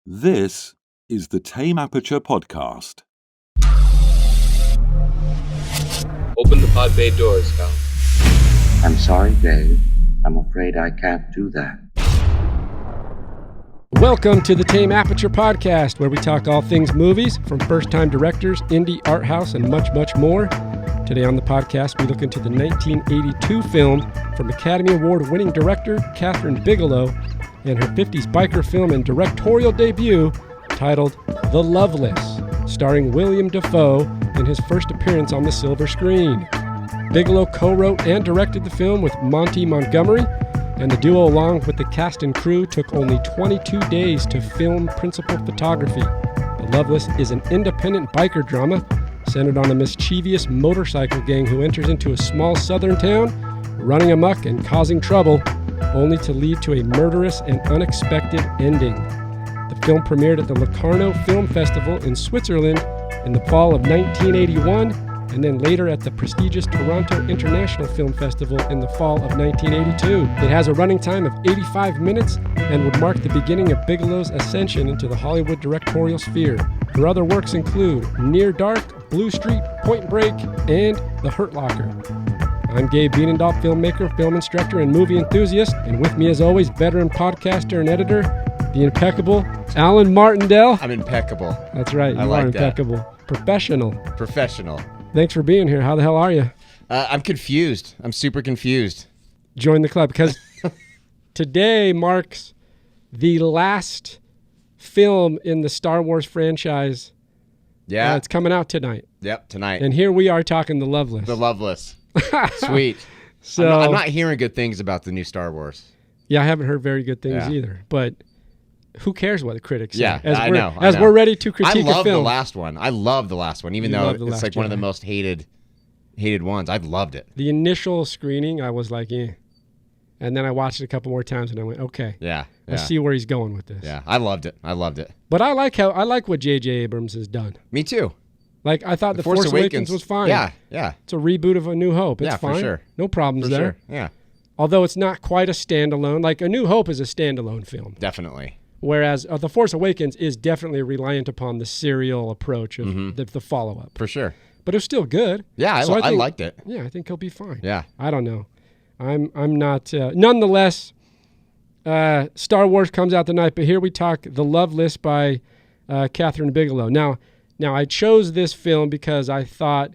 This is the Tame Aperture podcast. Open the pod bay doors, Cal. I'm sorry, Dave. I'm afraid I can't do that. Welcome to the Tame Aperture podcast, where we talk all things movies, from first-time directors, indie art house, and much, much more. Today on the podcast, we look into the 1982 film from Academy Award-winning director Kathryn Bigelow and her 50s biker film and directorial debut titled The Loveless, starring William DaFoe in his first appearance on the silver screen. Bigelow co-wrote and directed the film with Monty Montgomery, and the duo, along with the cast and crew, took only 22 days to film principal photography. The Loveless is an independent biker drama centered on a mischievous motorcycle gang who enters into a small southern town, running amok and causing trouble, only to lead to a murderous and unexpected ending. The film premiered at the Locarno Film Festival in Switzerland in the fall of 1981, and then later at the prestigious Toronto International Film Festival in the fall of 1982. It has a running time of 85 minutes and would mark the beginning of Bigelow's ascension into the Hollywood directorial sphere. Her other works include Near Dark, Blue Street, Point Break, and The Hurt Locker. I'm Gabe Bienendahl, filmmaker, film instructor, and movie enthusiast, and with me as always, veteran podcaster and editor, the impeccable Alan Martindale. I'm impeccable. That's right, you are impeccable. Professional. Thanks for being here. How the hell are you? I'm confused. I'm super confused. Join the club, because today marks the last film in the Star Wars franchise. Yeah. It's coming out tonight. Yep, tonight. And here we are talking The Loveless. The Loveless. Sweet. So I'm not hearing good things about the new Star Wars. Yeah, I haven't heard very good things either. But who cares what the critics say? Yeah, I know. We're ready to critique a film. I love the last one. I love the last one, even though it's like one of the most hated ones. I loved it. The initial screening, I was like, eh. And then I watched it a couple more times, and I went, okay. Yeah. I see where he's going with this. Yeah, I loved it. But I like what J.J. Abrams has done. Me too. Like, I thought The Force Awakens was fine. Yeah. It's a reboot of A New Hope. It's fine. For sure. No problems there. Sure. Yeah. Although it's not quite a standalone. Like, A New Hope is a standalone film. Definitely. Whereas The Force Awakens is definitely reliant upon the serial approach of the follow-up. For sure. But it was still good. Yeah, I liked it. Yeah, I think he'll be fine. Yeah. I don't know. I'm not. Nonetheless, Star Wars comes out tonight, but here we talk The Loveless by Kathryn Bigelow. Now, I chose this film because I thought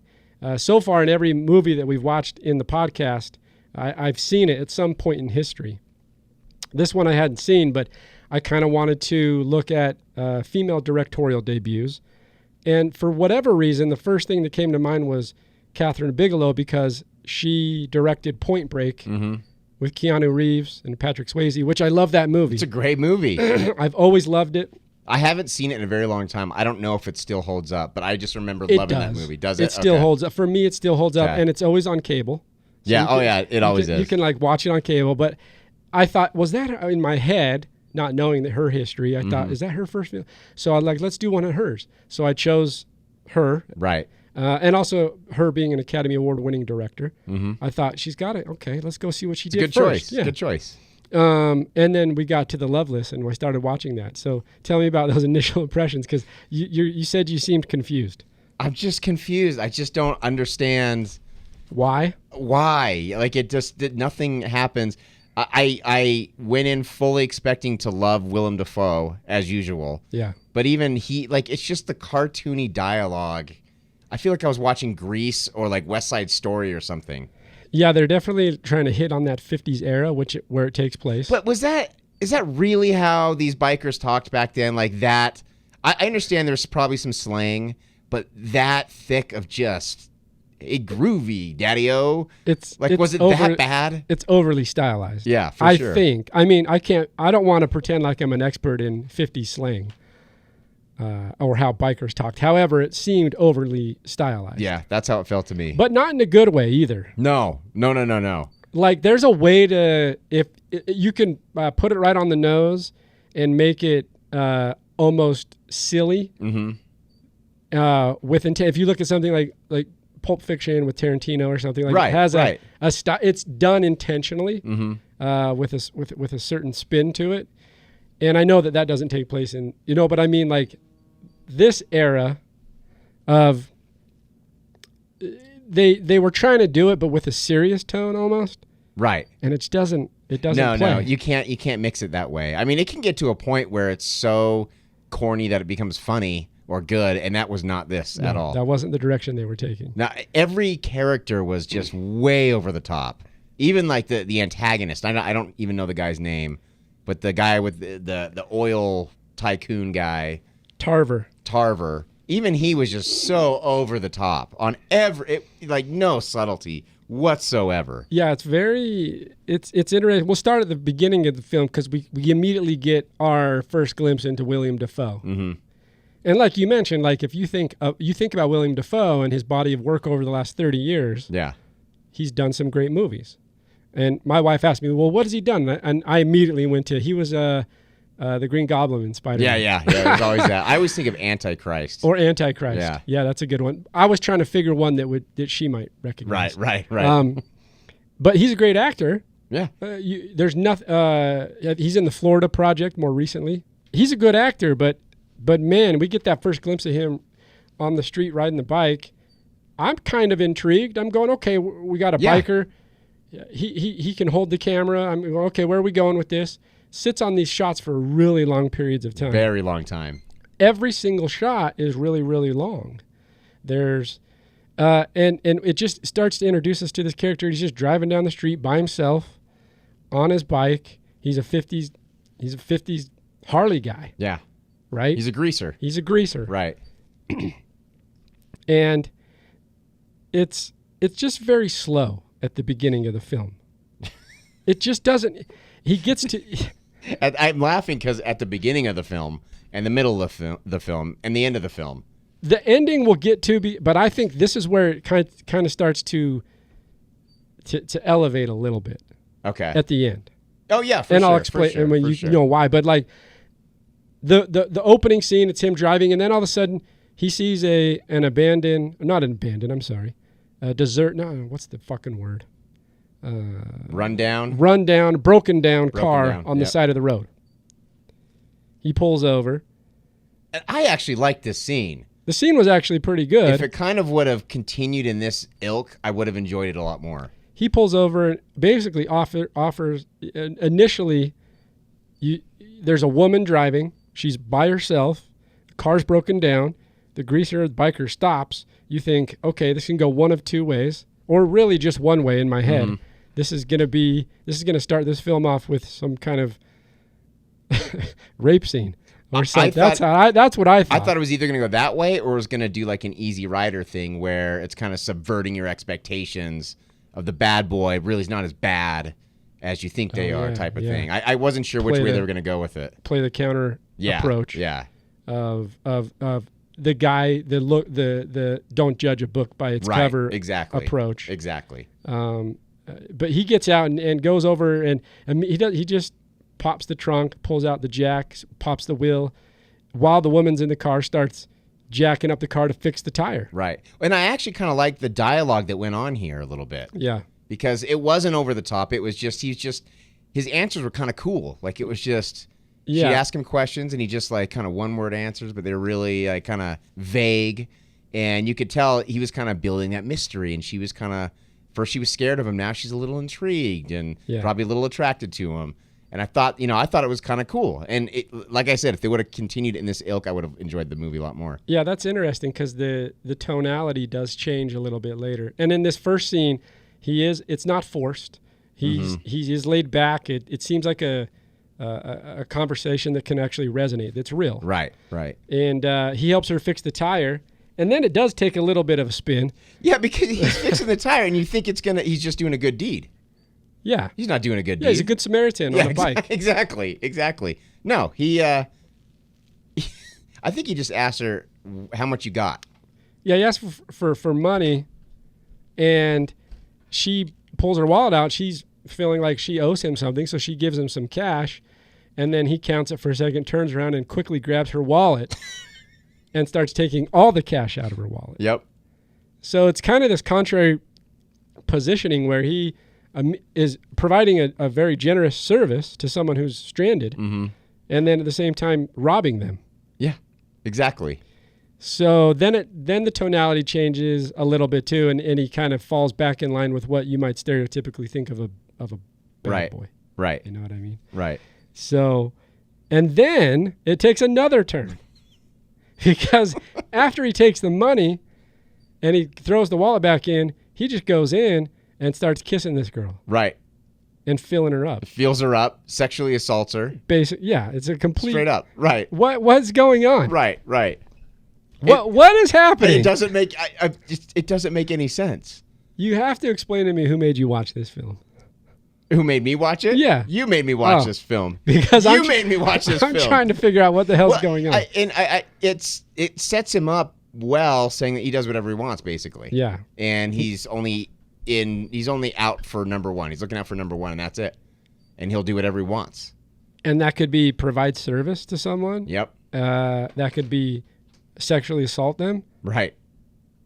so far in every movie that we've watched in the podcast, I've seen it at some point in history. This one I hadn't seen, but I kind of wanted to look at female directorial debuts. And for whatever reason, the first thing that came to mind was Kathryn Bigelow, because she directed Point Break with Keanu Reeves and Patrick Swayze, which I love that movie. It's a great movie. I've always loved it. I haven't seen it in a very long time. I don't know if it still holds up, but I just remember loving that movie. Does it? It still holds up. For me, it still holds up, and it's always on cable. So yeah, it always is. You can like watch it on cable, but I thought, was that in my head, not knowing that her history, I thought, is that her first film? So I'm like, let's do one of hers. So I chose her. Right. And also her being an Academy Award-winning director. I thought, she's got it. Okay, let's go see what she did first. Good choice. And then we got to The Loveless, and we started watching that. So tell me about those initial impressions, because you said you seemed confused. I'm just confused. I just don't understand. Why? Like, nothing happens. I went in fully expecting to love William DaFoe, as usual. Yeah. But even it's just the cartoony dialogue. I feel like I was watching Grease or like West Side Story or something. Yeah, they're definitely trying to hit on that 50s era, where it takes place. But is that really how these bikers talked back then? Like that? I understand there's probably some slang, but that thick of just a groovy, daddy-o? Was it that bad? It's overly stylized. Yeah, for sure. I think. I mean, I don't want to pretend like I'm an expert in 50s slang. Or how bikers talked. However, it seemed overly stylized. Yeah, that's how it felt to me. But not in a good way either. No. Like, there's a way to, if you can put it right on the nose and make it almost silly. With intent. If you look at something like Pulp Fiction with Tarantino or something like that, it has a style. It's done intentionally with a certain spin to it. And I know that doesn't take place in, but I mean, like, this era of, they were trying to do it, but with a serious tone almost. Right. And it doesn't play. No, you can't mix it that way. I mean, it can get to a point where it's so corny that it becomes funny or good, and that was not this at all. That wasn't the direction they were taking. Now, every character was just way over the top. Even like the antagonist. I don't even know the guy's name, but the guy with the oil tycoon guy, Tarver. Even he was just so over the top on like no subtlety whatsoever. Yeah, it's interesting. We'll start at the beginning of the film because we immediately get our first glimpse into William DaFoe. Mm-hmm. And like you mentioned, like if you think about William DaFoe and his body of work over the last 30 years, yeah, he's done some great movies. And my wife asked me, well, what has he done? And I immediately went to, he was the Green Goblin in Spider-Man. Yeah, there's always that. I always think of Antichrist. Or Antichrist. Yeah, that's a good one. I was trying to figure one that she might recognize. Right. But he's a great actor. Yeah. There's nothing. He's in the Florida Project more recently. He's a good actor, but man, we get that first glimpse of him on the street riding the bike. I'm kind of intrigued. I'm going, okay, we got a biker. He can hold the camera. I'm going, okay, where are we going with this? Sits on these shots for really long periods of time. Very long time. Every single shot is really, really long. There's and it just starts to introduce us to this character. He's just driving down the street by himself on his bike. He's a 50s Harley guy. Yeah. Right? He's a greaser. Right. And it's just very slow at the beginning of the film. It just doesn't. He gets to. I'm laughing because at the beginning of the film, and the middle of the film, and the end of the film, the ending will get to be. But I think this is where it kind of starts to elevate a little bit. Okay. At the end. Oh yeah, and I'll explain. And when you know why, but like the opening scene, it's him driving, and then all of a sudden he sees a desert. No, what's the fucking word? Broken down car on the side of the road. He pulls over. And I actually like this scene. The scene was actually pretty good. If it kind of would have continued in this ilk, I would have enjoyed it a lot more. He pulls over and basically offers initially. There's a woman driving. She's by herself. The car's broken down. The greaser biker stops. You think, okay, this can go one of two ways, or really just one way in my head. Mm-hmm. This is going to start this film off with some kind of rape scene or something. That's what I thought. I thought it was either going to go that way or it was going to do like an Easy Rider thing where it's kind of subverting your expectations of the bad boy really is not as bad as you think they are type of thing. I wasn't sure which way they were going to go with it. Play the counter approach. Yeah. Of the guy, the don't judge a book by its cover approach. Exactly. But he gets out and goes over and he just pops the trunk, pulls out the jack, pops the wheel, while the woman's in the car starts jacking up the car to fix the tire. Right. And I actually kind of like the dialogue that went on here a little bit. Yeah. Because it wasn't over the top. It was just his answers were kind of cool. Like it was just she asked him questions and he just like kind of one-word answers, but they're really like kind of vague. And you could tell he was kind of building that mystery, and she was kind of first she was scared of him, now she's a little intrigued and probably a little attracted to him. And I thought it was kind of cool. And like I said, if they would have continued in this ilk, I would have enjoyed the movie a lot more. Yeah, that's interesting because the tonality does change a little bit later. And in this first scene, it's not forced. He is laid back. It seems like a conversation that can actually resonate. It's real. Right. And he helps her fix the tire. And then it does take a little bit of a spin. Yeah, because he's fixing the tire, and you think he's just doing a good deed. Yeah. He's not doing a good deed. Yeah, he's a good Samaritan on a bike. Exactly. No, I think he just asked her how much you got. Yeah, he asked for money, and she pulls her wallet out. She's feeling like she owes him something, so she gives him some cash, and then he counts it for a second, turns around, and quickly grabs her wallet and starts taking all the cash out of her wallet. Yep. So it's kind of this contrary positioning where he is providing a very generous service to someone who's stranded, and then at the same time robbing them. Yeah, exactly. So then the tonality changes a little bit too, and he kind of falls back in line with what you might stereotypically think of a bad boy. Right. You know what I mean? Right. So, and then it takes another turn because after he takes the money and he throws the wallet back in, he just goes in and starts kissing this girl. Right. And filling her up. Feels her up, sexually assaults her. Yeah, it's a complete... Straight up. Right. What's going on? Right. What is happening? It doesn't make it doesn't make any sense. You have to explain to me who made you watch this film. Who made me watch it? Yeah. You made me watch this film. Because you made me watch this film. I'm trying to figure out what the hell's going on. It sets him up well, saying that he does whatever he wants, basically. Yeah. And he's only out for number one. He's looking out for number one, and that's it. And he'll do whatever he wants. And that could be provide service to someone. Yep. That could be sexually assault them. Right.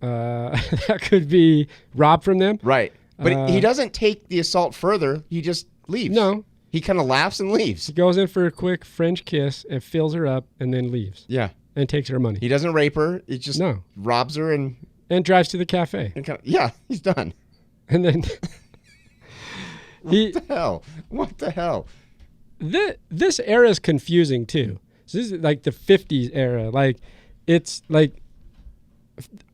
That could be rob from them. Right. But he doesn't take the assault further. He just leaves. No. He kind of laughs and leaves. He goes in for a quick French kiss and fills her up and then leaves. Yeah. And takes her money. He doesn't rape her. He just robs her and drives to the cafe. And he's done. And then What the hell? This era is confusing too. So this is like the 50s era. Like it's like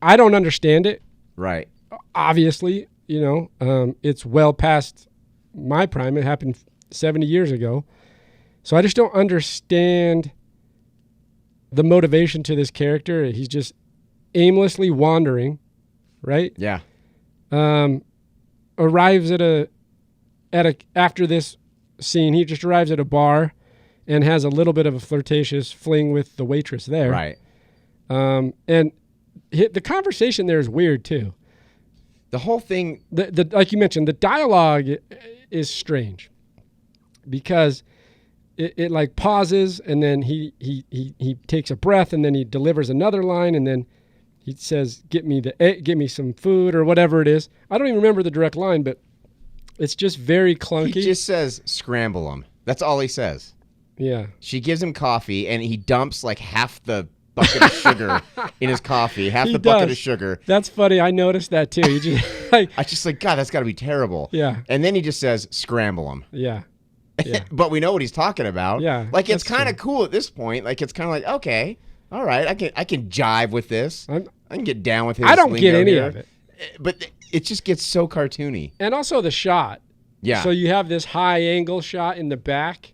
I don't understand it. Right. Obviously, it's well past my prime. It happened 70 years ago. So I just don't understand the motivation to this character. He's just aimlessly wandering, right? Yeah. Arrives after this scene, he just arrives at a bar and has a little bit of a flirtatious fling with the waitress there. Right. And the conversation there is weird too. The whole thing, like you mentioned, the dialogue is strange because it like pauses and then he takes a breath and then he delivers another line and then he says, "Get me some food," or whatever it is. I don't even remember the direct line, but it's just very clunky. He just says, "Scramble them." That's all he says. Yeah. She gives him coffee and he dumps like half the bucket of sugar in his coffee, bucket of sugar. That's funny. I noticed that too. He just I just like, God, that's got to be terrible. Yeah. And then he just says, "Scramble them." Yeah. Yeah. But we know what he's talking about. Yeah. Like it's kind of cool at this point. Like it's kind of like, okay, all right, I can jive with this. I can get down with his. I don't get any here. of it. But it just gets so cartoony. And also the shot. Yeah. So you have this high angle shot in the back,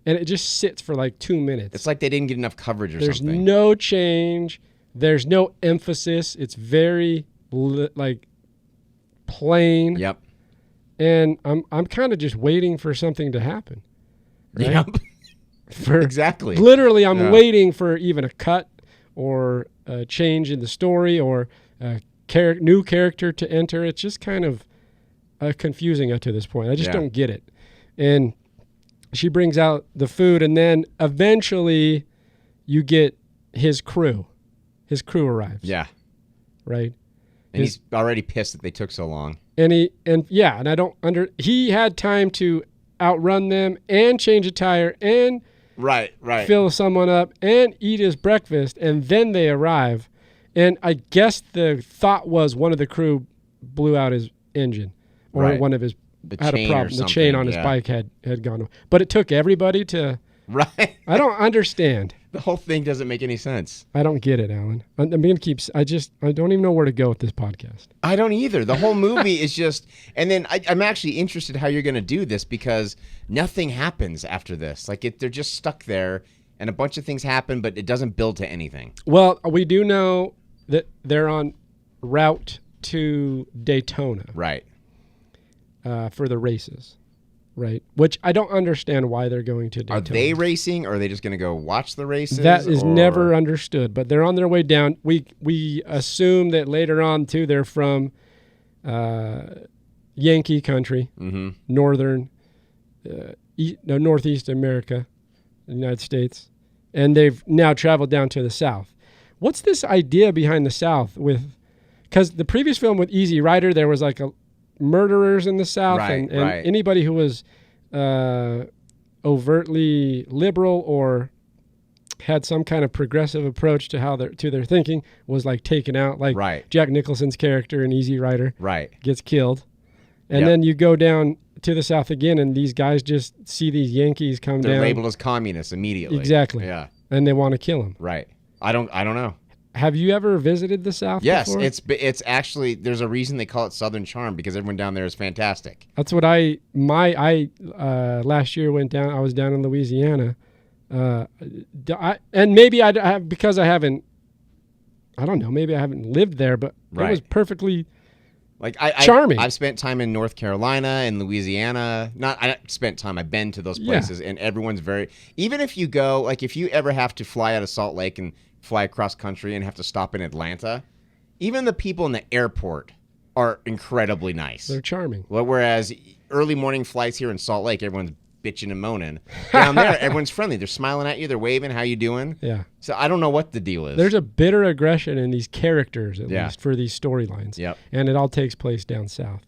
and it just sits for like 2 minutes. It's like they didn't get enough coverage or There's something. There's no change. There's no emphasis. It's very like plain. Yep. And I'm kind of just waiting for something to happen. Right? Yep. Exactly. Literally, I'm waiting for even a cut or a change in the story or a new character to enter. It's just kind of confusing up to this point. I just don't get it. And she brings out the food, and then eventually you get his crew. His crew arrives. Yeah. Right? And he's already pissed that they took so long. And he had time to outrun them and change a tire and fill someone up and eat his breakfast, and then they arrive. And I guess the thought was one of the crew blew out his engine or one of his had a problem. The chain on his bike had gone. But it took everybody to... Right. I don't understand. The whole thing doesn't make any sense. I don't get it, Alan. I'm going to keep... I don't even know where to go with this podcast. I don't either. The whole movie is just... And then I'm actually interested how you're going to do this because nothing happens after this. Like, they're just stuck there and a bunch of things happen, but it doesn't build to anything. Well, we do know that they're on route to Daytona. Right. For the races. Right. Which I don't understand why they're going to Daytona. Are they racing or are they just going to go watch the races? That is never understood, but they're on their way down. We assume that later on, too, they're from Yankee country, northern, northeast America, the United States, and they've now traveled down to the South. What's this idea behind the South with... Because the previous film with Easy Rider, there was like murderers in the South and anybody who was overtly liberal or had some kind of progressive approach to how their thinking was like taken out. Like Right. Jack Nicholson's character in Easy Rider Right. gets killed. And Yep. then you go down to the South again, and these guys just see these Yankees come They're down. labeled as communists immediately. Exactly. Yeah. And they want to kill him. Right. I don't know. Have you ever visited the South Yes, before? it's actually, there's a reason they call it Southern Charm, because everyone down there is fantastic. That's what I last year went down. I was down in Louisiana, and maybe I have, because I haven't. I don't know. Maybe I haven't lived there, but it was Right. perfectly Like charming. I've spent time in North Carolina and Louisiana. I've been to those places, and everyone's very. Even if you go, like if you ever have to fly out of Salt Lake and fly across country and have to stop in Atlanta, even the people in the airport are incredibly nice. They're charming. Well, whereas early morning flights here in Salt Lake, everyone's bitching and moaning. Down there, everyone's friendly. They're smiling at you. They're waving. How you doing? Yeah. So I don't know what the deal is. There's a bitter aggression in these characters, at Yeah. least for these storylines. Yep. And it all takes place down south.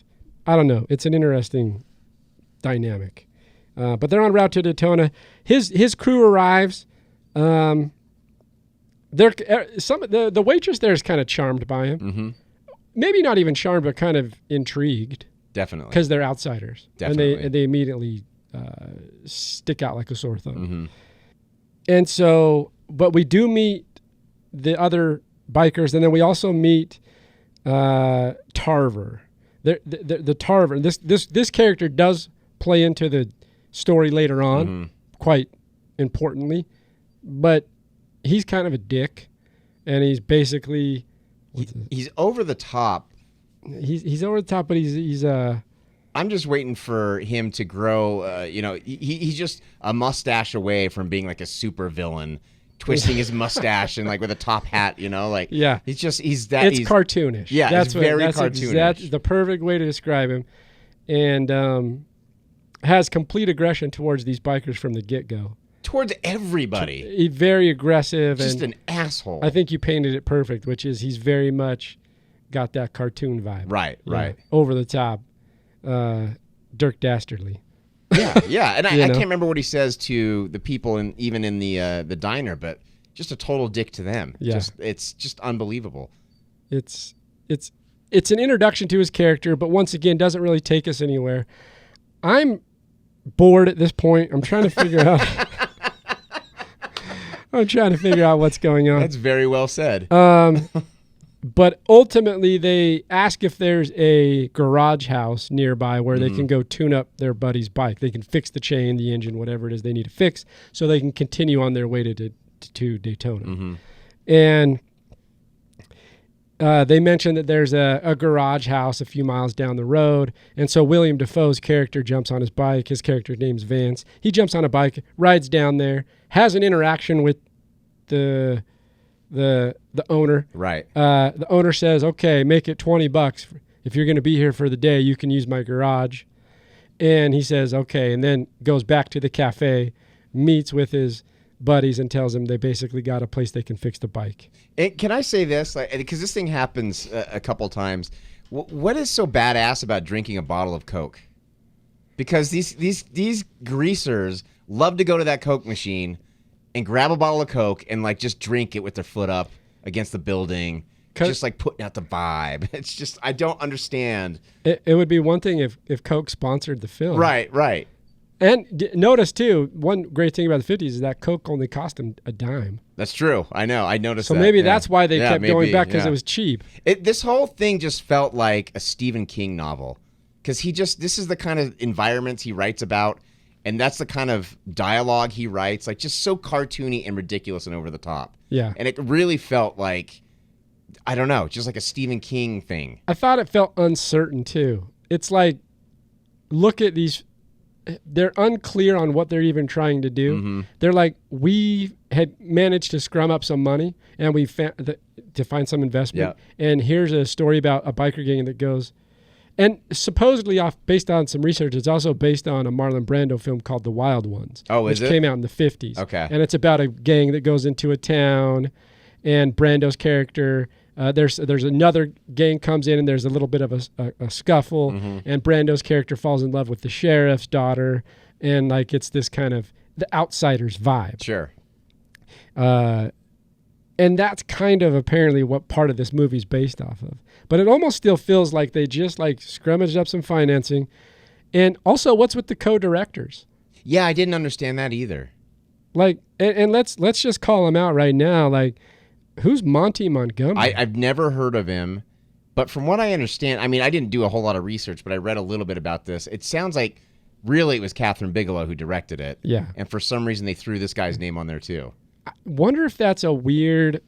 I don't know. It's an interesting dynamic. But they're en route to Daytona. His crew arrives. The waitress there is kind of charmed by him. Mm-hmm. Maybe not even charmed, but kind of intrigued Definitely. because they're outsiders. Definitely. And they immediately stick out like a sore thumb. Mm-hmm. And so, but we do meet the other bikers, and then we also meet Tarver. The Tarver. This character does play into the story later on, quite importantly, but he's kind of a dick, and he's basically He's over the top. he's over the top, but he's I'm just waiting for him to grow. He's just a mustache away from being like a super villain, twisting his mustache and like with a top hat. Yeah. He's it's that. cartoonish. Yeah, it's very cartoonish. That's the perfect way to describe him, and has complete aggression towards these bikers from the get-go. Towards everybody. He's very aggressive. Just and an asshole. I think you painted it perfect, which is he's very much got that cartoon vibe. Right, Yeah, right. over the top. Dirk Dastardly. Yeah. And I know? can't remember what he says to the people even in the diner, but just a total dick to them. Yeah. It's just unbelievable. It's an introduction to his character, but once again, doesn't really take us anywhere. I'm bored at this point. I'm trying to figure out. I'm trying to figure out what's going on. That's very well said. But ultimately, they ask if there's a garage house nearby where they can go tune up their buddy's bike. They can fix the chain, the engine, whatever it is they need to fix, so they can continue on their way to Daytona. And they mentioned that there's a garage house a few miles down the road. And so William DaFoe's character jumps on his bike. His character's name's Vance. He jumps on a bike, rides down there, has an interaction with the owner. Right. The owner says, okay, make it $20. If you're going to be here for the day, you can use my garage. And he says, okay, and then goes back to the cafe, meets with his buddies and tells them they basically got a place they can fix the bike. And can I say this? Because this thing happens a couple times. What is so badass about drinking a bottle of Coke? Because these greasers love to go to that Coke machine and grab a bottle of Coke and like just drink it with their foot up against the building, just like putting out the vibe. It's just, I don't understand. It would be one thing if Coke sponsored the film. Right. And notice, too, one great thing about the 50s is that Coke only cost them a dime. That's true. I know. I noticed So that. maybe Yeah. that's why they kept going back, because yeah. it was cheap. This whole thing just felt like a Stephen King novel, because this is the kind of environments he writes about, and that's the kind of dialogue he writes, like just so cartoony and ridiculous and over the top. Yeah. And it really felt like, I don't know, just like a Stephen King thing. I thought it felt uncertain, too. It's like, look at these. They're unclear on what they're even trying to do. They're like, we had managed to scrum up some money and we to find some investment. Yeah. And here's a story about a biker gang that goes, and supposedly based on some research, it's also based on a Marlon Brando film called The Wild Ones. Oh, is which it? came out in the 50s. Okay. And it's about a gang that goes into a town, and Brando's character, there's another gang comes in, and there's a little bit of a scuffle, and Brando's character falls in love with the sheriff's daughter, and like it's this kind of the Outsiders vibe. Sure. And that's kind of apparently what part of this movie's based off of. But it almost still feels like they just like scrummaged up some financing. And also, what's with the co-directors? Yeah, I didn't understand that either. Like, and let's just call him out right now. Like, who's Monty Montgomery? I've never heard of him, but from what I understand, I mean, I didn't do a whole lot of research, but I read a little bit about this. It sounds like really it was Kathryn Bigelow who directed it. Yeah. And for some reason, they threw this guy's name on there too. I wonder if that's a weird...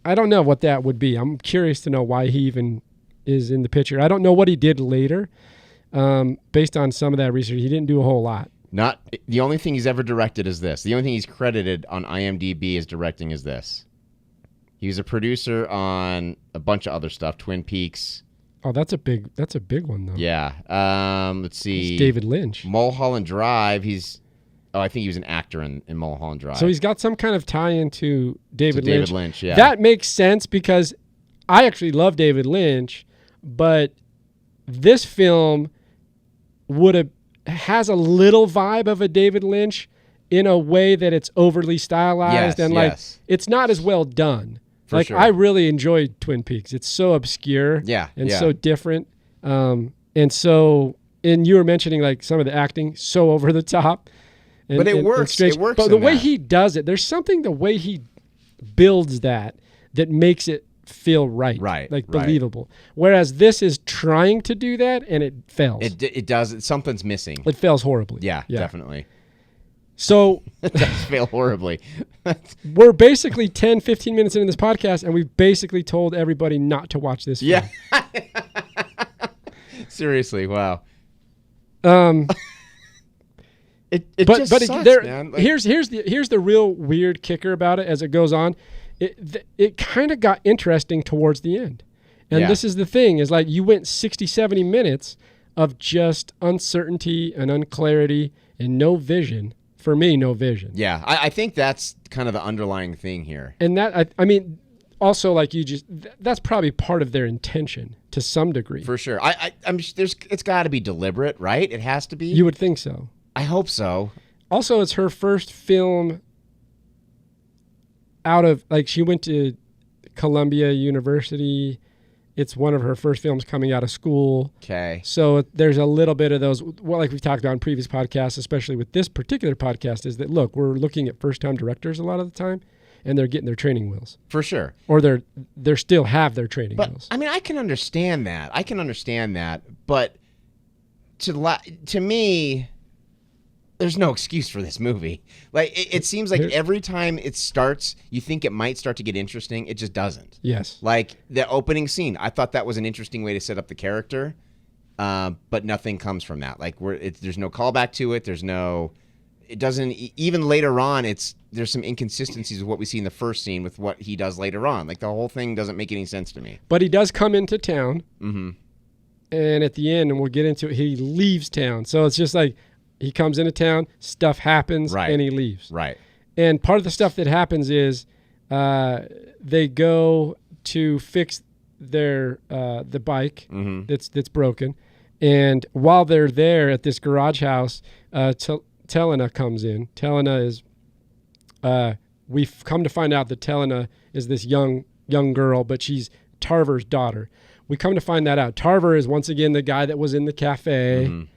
I don't know what that would be. I'm curious to know why he even is in the picture. I don't know what he did later. Based on some of that research, he didn't do a whole lot. Not the only thing he's ever directed is this. The only thing he's credited on IMDb as directing is this. He was a producer on a bunch of other stuff, Twin Peaks. Oh, that's a big one though. Yeah. Let's see. It's David Lynch. Mulholland Drive. I think he was an actor in Mulholland Drive. So he's got some kind of tie-in to David Lynch. David Lynch, yeah. That makes sense because I actually love David Lynch, but this film has a little vibe of a David Lynch in a way that it's overly stylized and like it's not as well done. For sure. I really enjoyed Twin Peaks. It's so obscure and so different. And you were mentioning like some of the acting so over the top. But it works. It works. But the way he does it, there's something the way he builds that makes it feel right. Like believable. Whereas this is trying to do that and it fails. It does. Something's missing. It fails horribly. Yeah. Definitely. So it does fail horribly. We're basically 10, 15 minutes into this podcast and we've basically told everybody not to watch this film. Yeah. Seriously, wow. It just sucks, man. Like, here's the real weird kicker about it as it goes on. It kind of got interesting towards the end. And this is the thing, is like you went 60, 70 minutes of just uncertainty and unclarity and no vision. For me, no vision. Yeah, I think that's kind of the underlying thing here. And that, I mean, also like that's probably part of their intention to some degree. For sure. It's got to be deliberate, right? It has to be. You would think so. I hope so. Also, it's her first film out of, like, she went to Columbia University. It's one of her first films coming out of school. Okay. So there's a little bit of those, well, like we've talked about in previous podcasts, especially with this particular podcast, is that, look, we're looking at first-time directors a lot of the time, and they're getting their training wheels. For sure. Or they're still have their training wheels. I mean, I can understand that. But to me, there's no excuse for this movie. Like, it seems like every time it starts, you think it might start to get interesting. It just doesn't. Yes. Like, the opening scene, I thought that was an interesting way to set up the character, but nothing comes from that. Like, there's no callback to it. It doesn't, even later on, there's some inconsistencies with what we see in the first scene with what he does later on. Like, the whole thing doesn't make any sense to me. But he does come into town. Mm-hmm. And at the end, and we'll get into it, he leaves town. So it's just like, he comes into town, stuff happens, and he leaves. Right. And part of the stuff that happens is they go to fix their the bike that's broken. And while they're there at this garage house, Telena comes in. Telena is, we've come to find out that Telena is this young girl, but she's Tarver's daughter. We come to find that out. Tarver is once again the guy that was in the cafe,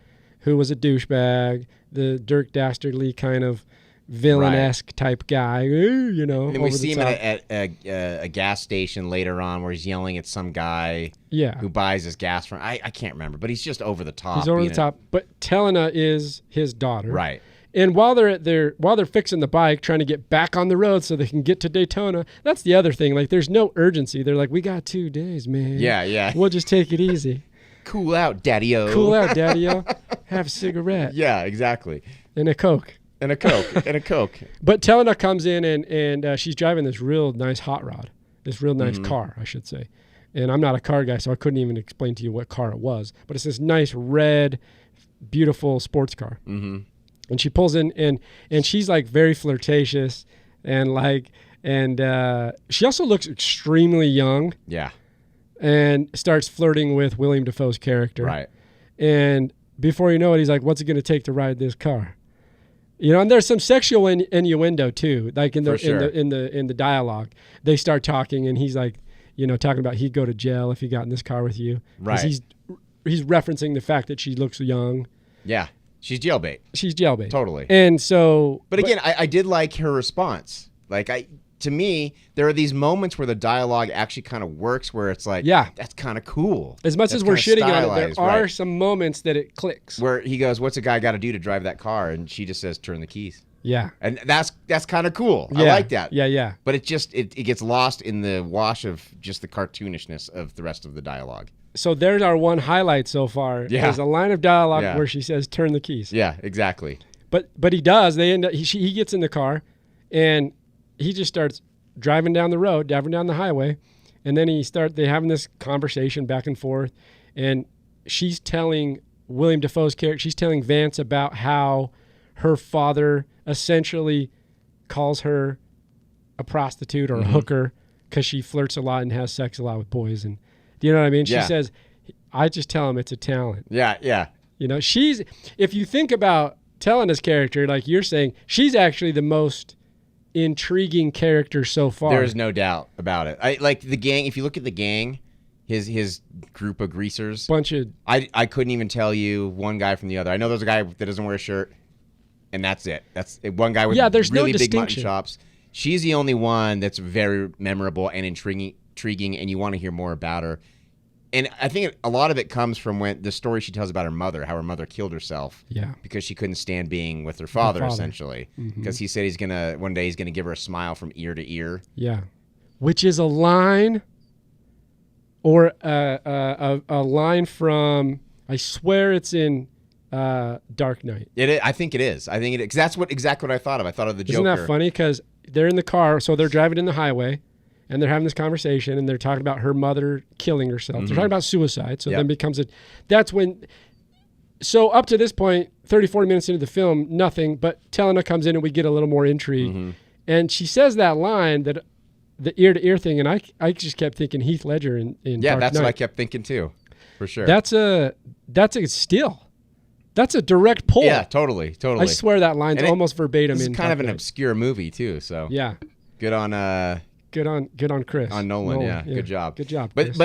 who was a douchebag, the Dirk Dastardly kind of villain-esque type guy, you know. And then we see him at a gas station later on where he's yelling at some guy who buys his gas from, I can't remember, but he's just over the top. He's over the top. But Telena is his daughter. Right. And while they're fixing the bike, trying to get back on the road so they can get to Daytona, that's the other thing. Like, there's no urgency. They're like, we got 2 days, man. Yeah. We'll just take it easy. Cool out, Daddy-O. Cool out, Daddy-O. Have a cigarette. Yeah, exactly. And a Coke. And a Coke. But Telena comes in and she's driving this real nice hot rod, this real nice car, I should say. And I'm not a car guy, so I couldn't even explain to you what car it was. But it's this nice red, beautiful sports car. Mm-hmm. And she pulls in and she's like very flirtatious and she also looks extremely young. Yeah. And starts flirting with William DaFoe's character. Right. And before you know it, he's like, what's it going to take to ride this car? You know, and there's some sexual innuendo too, like in the dialogue. They start talking, and he's like, you know, talking about he'd go to jail if he got in this car with you. Right. He's referencing the fact that she looks young. Yeah. She's jailbait. She's jailbait. Totally. And so... But again, I did like her response. Like, to me, there are these moments where the dialogue actually kind of works, where it's like, yeah, that's kind of cool. As much as we're shitting on it, there are right? some moments that it clicks. Where he goes, what's a guy got to do to drive that car? And she just says, turn the keys. Yeah. And that's kind of cool. Yeah. I like that. Yeah. But it just, it gets lost in the wash of just the cartoonishness of the rest of the dialogue. So there's our one highlight so far. Yeah. There's a line of dialogue where she says, turn the keys. Yeah, exactly. But he does. They end up, he gets in the car, and he just starts driving down the road, driving down the highway, and then they having this conversation back and forth, and she's telling William DaFoe's character, she's telling Vance about how her father essentially calls her a prostitute or a hooker because she flirts a lot and has sex a lot with boys. And do you know what I mean? She says, I just tell him it's a talent. Yeah. You know, if you think about Telena's character, like you're saying, she's actually the most intriguing character so far. There's no doubt about it. I like the gang. If you look at the gang, his group of greasers, I couldn't even tell you one guy from the other. I know there's a guy that doesn't wear a shirt, and that's it. That's one guy with really big mutton chops. She's the only one that's very memorable and intriguing, and you want to hear more about her. And I think a lot of it comes from when the story she tells about her mother, how her mother killed herself because she couldn't stand being with her father. Essentially. Because he said one day he's going to give her a smile from ear to ear. Yeah. Which is a line or a line from, I swear it's in Dark Knight. I think it is. Because that's exactly what I thought of. I thought of the Joker. Isn't that funny? Because they're in the car, so they're driving in the highway, and they're having this conversation, and they're talking about her mother killing herself. They're talking about suicide. So then becomes that's when, so up to this point, 30, 40 minutes into the film, nothing, but Telena comes in and we get a little more intrigue. And she says that line, that the ear-to-ear thing, and I just kept thinking Heath Ledger in Dark that's Knight. what I kept thinking too, for sure. That's a still. That's a direct pull. Yeah, totally. I swear that line's almost verbatim. It's kind of an obscure movie too, so yeah. Good on Chris. On Nolan, yeah. Good job. Good job. But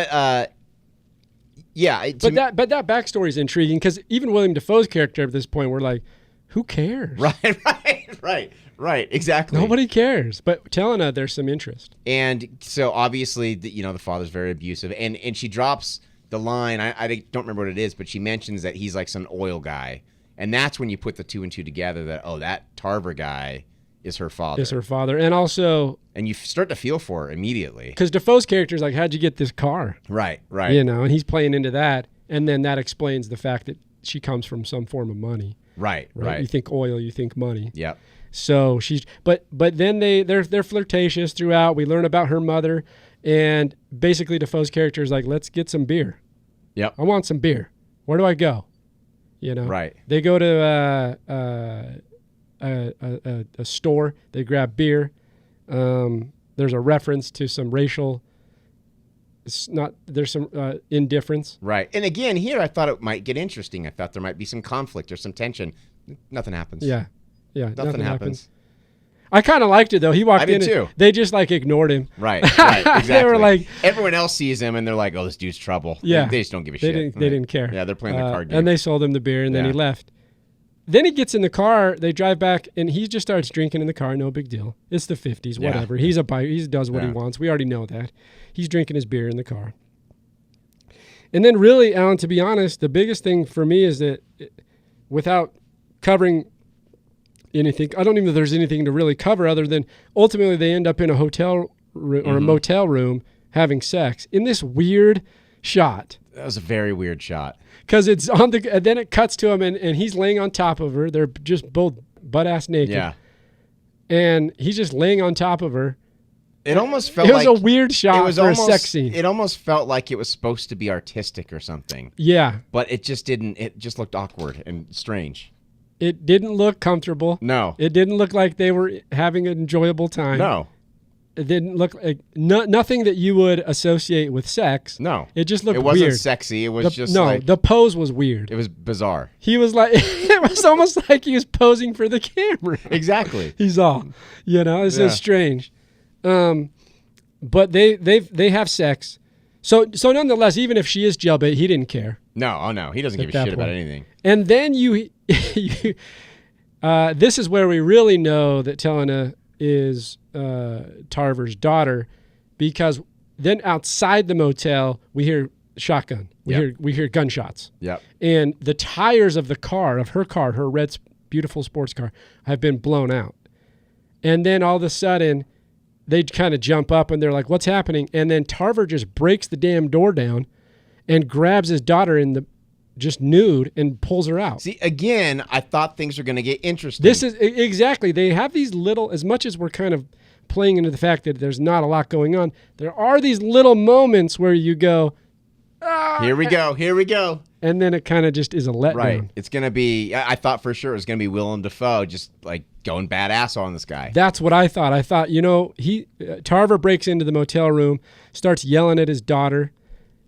yeah. That backstory is intriguing because even William DaFoe's character at this point, we're like, who cares? Right. Exactly. Nobody cares. But Telena, there's some interest. And so obviously, the father's very abusive, and she drops the line. I don't remember what it is, but she mentions that he's like some oil guy, and that's when you put the two and two together. That Tarver guy is her father. And also... And you start to feel for her immediately. Because DaFoe's character is like, how'd you get this car? Right. And he's playing into that, and then that explains the fact that she comes from some form of money. Right. You think oil, you think money. Yep. So she's... But then they're flirtatious throughout. We learn about her mother, and basically DaFoe's character is like, let's get some beer. Yep. I want some beer. Where do I go? Right. They go to... a store, they grab beer. There's a reference to some racial, there's some indifference. Right. And again, here I thought it might get interesting. I thought there might be some conflict or some tension. Nothing happens. Yeah. Nothing happens. I kind of liked it though. He walked in. Too. They just like ignored him. Right. Exactly. They were like, everyone else sees him and they're like, oh, this dude's trouble. Yeah. They just don't give a shit. They didn't care. Yeah, they're playing their card game. And they sold him the beer, and then he left. Then he gets in the car, they drive back, and he just starts drinking in the car, no big deal. It's the 50s, whatever. He's a biker, he does what he wants. We already know that. He's drinking his beer in the car. And then really, Alan, to be honest, the biggest thing for me is that without covering anything, I don't even know if there's anything to really cover other than ultimately they end up in a hotel room or a motel room having sex in this weird shot. That was a very weird shot. Because it's on the, and then it cuts to him, and he's laying on top of her. They're just both butt-ass naked. Yeah. And he's just laying on top of her. It almost felt like... It was a weird shot for a sex scene. It almost felt like it was supposed to be artistic or something. Yeah. But it just didn't. It just looked awkward and strange. It didn't look comfortable. No. It didn't look like they were having an enjoyable time. No. It didn't look like nothing that you would associate with sex. No. It just looked It wasn't weird. sexy. It was just no, like... the pose was weird. It was bizarre. He was like, it was almost like he was posing for the camera. Exactly. He's all, it's so strange. But they have sex. So nonetheless, even if she is jailbait, he didn't care. No, he doesn't give a shit about anything. And then this is where we really know that Telena is Tarver's daughter, because then outside the motel we hear shotgun. We hear gunshots. Yep. And the tires of her car, her red beautiful sports car, have been blown out. And then all of a sudden they kind of jump up and they're like, what's happening? And then Tarver just breaks the damn door down and grabs his daughter just nude and pulls her out. See, again, I thought things were going to get interesting. This is exactly. They have these little, as much as we're kind of playing into the fact that there's not a lot going on, there are these little moments where you go, here we go. And then it kind of just is a letdown. Right. It's going to be, I thought for sure it was going to be William DaFoe just like going badass on this guy. That's what I thought. I thought, Tarver breaks into the motel room, starts yelling at his daughter.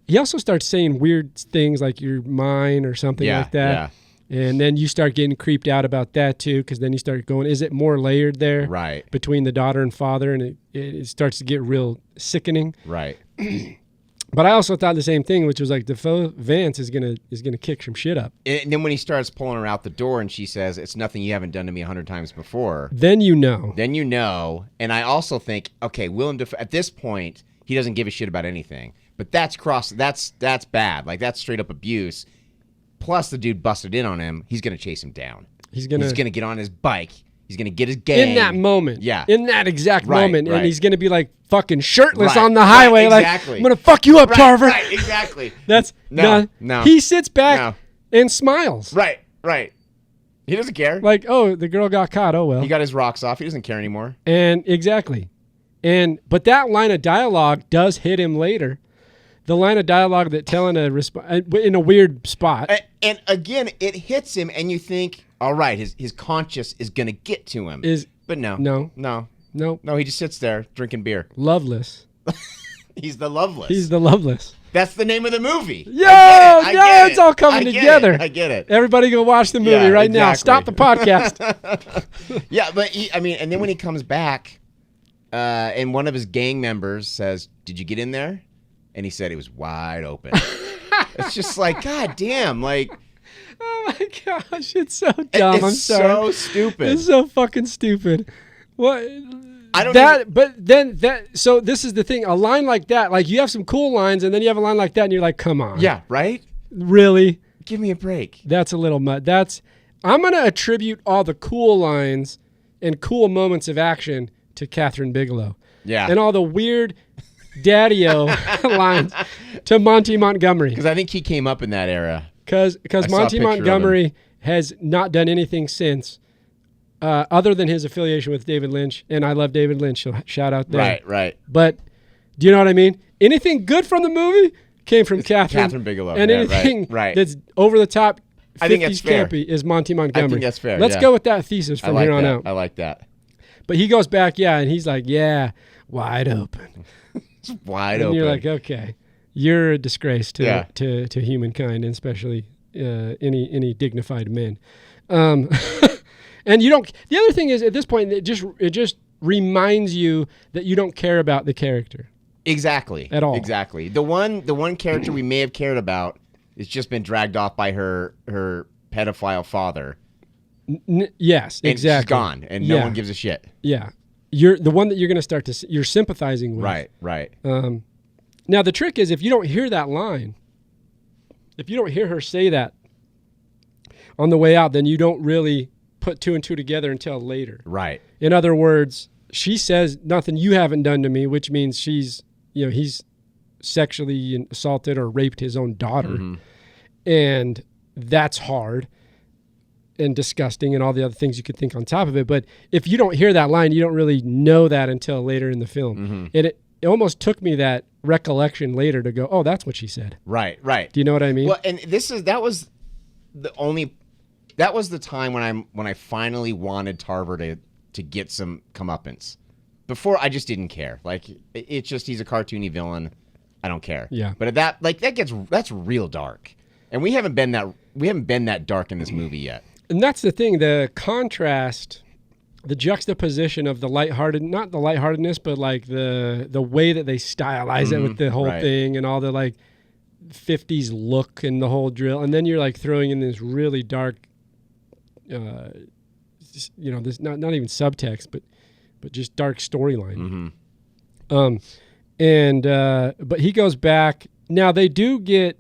He also starts saying weird things like "you're mine" or something like that. Yeah. And then you start getting creeped out about that too, because then you start going, is it more layered there? Right. Between the daughter and father, and it starts to get real sickening. Right. But I also thought the same thing, which was like DaFoe Vance is gonna kick some shit up. And then when he starts pulling her out the door and she says, "It's nothing you haven't done to me 100 times before," then you know. And I also think, okay, William DaFoe, at this point, he doesn't give a shit about anything. But that's bad. Like, that's straight up abuse. Plus, the dude busted in on him. He's going to chase him down. He's going to get on his bike. He's going to get his gang. In that moment. Yeah. In that exact moment. Right. And he's going to be like fucking shirtless on the highway. Exactly. Like, I'm going to fuck you up, Tarver. Right, exactly. That's No. He sits back and smiles. Right. He doesn't care. Like, oh, the girl got caught. Oh, well. He got his rocks off. He doesn't care anymore. And exactly. But that line of dialogue does hit him later. The line of dialogue that Telena in a weird spot. And again, it hits him, and you think, all right, his conscience is going to get to him. But no. No, he just sits there drinking beer. Loveless. He's the Loveless. That's the name of the movie. I get it. It's all coming together. I get it. Everybody go watch the movie right now. Stop the podcast. Yeah, but and then when he comes back, and one of his gang members says, "Did you get in there?" And he said it was wide open. It's just like, God damn, like. Oh my gosh, it's so dumb. I'm sorry. So stupid. It's so fucking stupid. What? I don't So this is the thing. A line like that, like you have some cool lines, and then you have a line like that, and you're like, come on. Yeah, right? Really? Give me a break. That's a little much. I'm going to attribute all the cool lines and cool moments of action to Kathryn Bigelow. Yeah. And all the weird daddy-o lines to Monty Montgomery. Because I think he came up in that era. Because Monty Montgomery has not done anything since, other than his affiliation with David Lynch, and I love David Lynch, so shout out there. Right. But do you know what I mean? Anything good from the movie came from Kathryn Bigelow. And anything that's over the top, 50s I think that's fair. campy is Monty Montgomery. I think that's fair. Let's go with that thesis from here on out. I like that. But he goes back, and he's like, wide open. It's wide open. And you're like, okay. You're a disgrace to humankind, and especially any dignified men. And you don't. The other thing is, at this point, it just reminds you that you don't care about the character. Exactly. At all. Exactly. The one character we may have cared about has just been dragged off by her pedophile father. Yes, and exactly. She's gone, and no one gives a shit. Yeah, you're the one that you're going to start to. You're sympathizing with. Right. Now, the trick is if you don't hear that line, if you don't hear her say that on the way out, then you don't really put two and two together until later. Right. In other words, she says nothing you haven't done to me, which means he's sexually assaulted or raped his own daughter. Mm-hmm. And that's hard and disgusting and all the other things you could think on top of it. But if you don't hear that line, you don't really know that until later in the film. Mm-hmm. And it almost took me that recollection later to go, oh, that's what she said. Right. Do you know what I mean? Well, and that was the time when I finally wanted Tarver to get some comeuppance. Before, I just didn't care. Like, it's just he's a cartoony villain. I don't care. Yeah. But that's real dark, and we haven't been that dark in this movie yet. And that's the thing, the contrast, the juxtaposition of the lighthearted, not the lightheartedness, but like the way that they stylize it with the whole thing and all the like 50s look and the whole drill. And then you're like throwing in this really dark, this not even subtext, but just dark storyline. But he goes back. Now they do get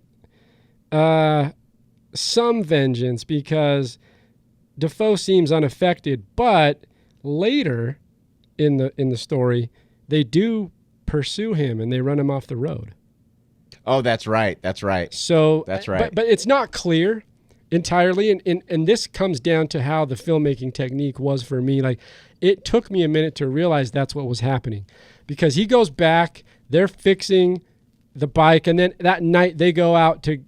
some vengeance because DaFoe seems unaffected, but later in the story, they do pursue him and they run him off the road. Oh, that's right. So that's right. But it's not clear entirely, and this comes down to how the filmmaking technique was for me. Like, it took me a minute to realize that's what was happening, because he goes back, they're fixing the bike, and then that night they go out to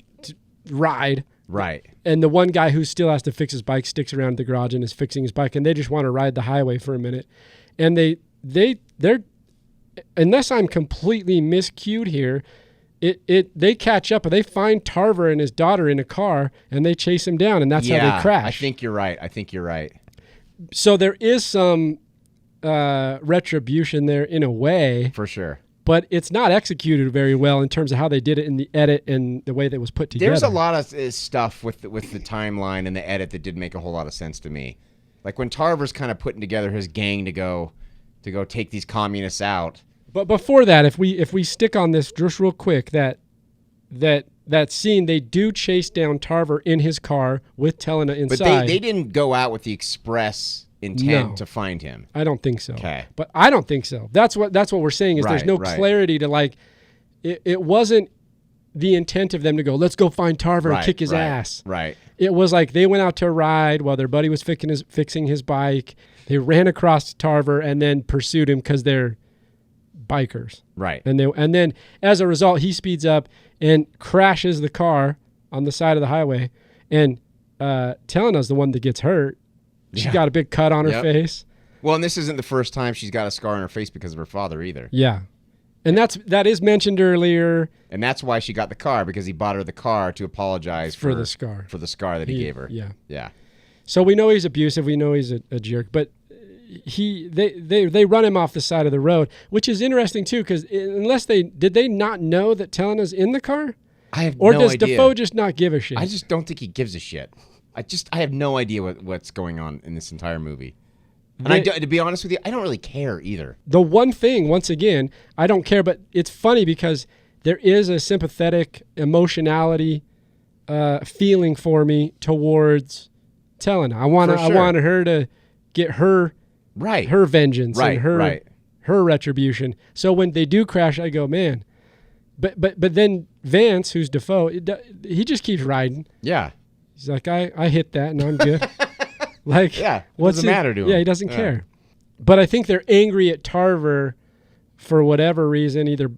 ride. Right. And the one guy who still has to fix his bike sticks around the garage and is fixing his bike, and they just want to ride the highway for a minute. And they're unless I'm completely miscued here, they catch up and they find Tarver and his daughter in a car and they chase him down, and that's how they crash. I think you're right. So there is some retribution there in a way. For sure. But it's not executed very well in terms of how they did it in the edit and the way that it was put together. There's a lot of stuff with the timeline and the edit that didn't make a whole lot of sense to me. Like when Tarver's kind of putting together his gang to go take these communists out. But before that, if we stick on this just real quick, that scene, they do chase down Tarver in his car with Telena inside. But they didn't go out with the express intent to find him. I don't think so. Okay. But I don't think so. That's what we're saying is there's no clarity to, like, it wasn't the intent of them to go, let's go find Tarver and kick his ass. Right. It was like they went out to ride while their buddy was fixing his bike. They ran across Tarver and then pursued him because they're bikers. Right. And then as a result, he speeds up and crashes the car on the side of the highway. And Telena's the one that gets hurt. She got a big cut on her face. Well, and this isn't the first time she's got a scar on her face because of her father either. Yeah. And that is mentioned earlier. And that's why she got the car, because he bought her the car to apologize for the scar. For the scar that he gave her. Yeah. Yeah. So we know he's abusive. We know he's a jerk. But they run him off the side of the road, which is interesting too, because did they not know that Telena's in the car? I have no idea. Or does DaFoe just not give a shit? I just don't think he gives a shit. I have no idea what's going on in this entire movie. And to be honest with you, I don't really care either. The one thing, once again, I don't care, but it's funny because there is a sympathetic emotionality feeling for me towards Telena. I wanted her to get her vengeance and her retribution. So when they do crash, I go, man. But then Vance, who's DaFoe, he just keeps riding. Yeah. He's like, I hit that and I'm good. Like, doesn't matter to him. Yeah, he doesn't care. But I think they're angry at Tarver for whatever reason, either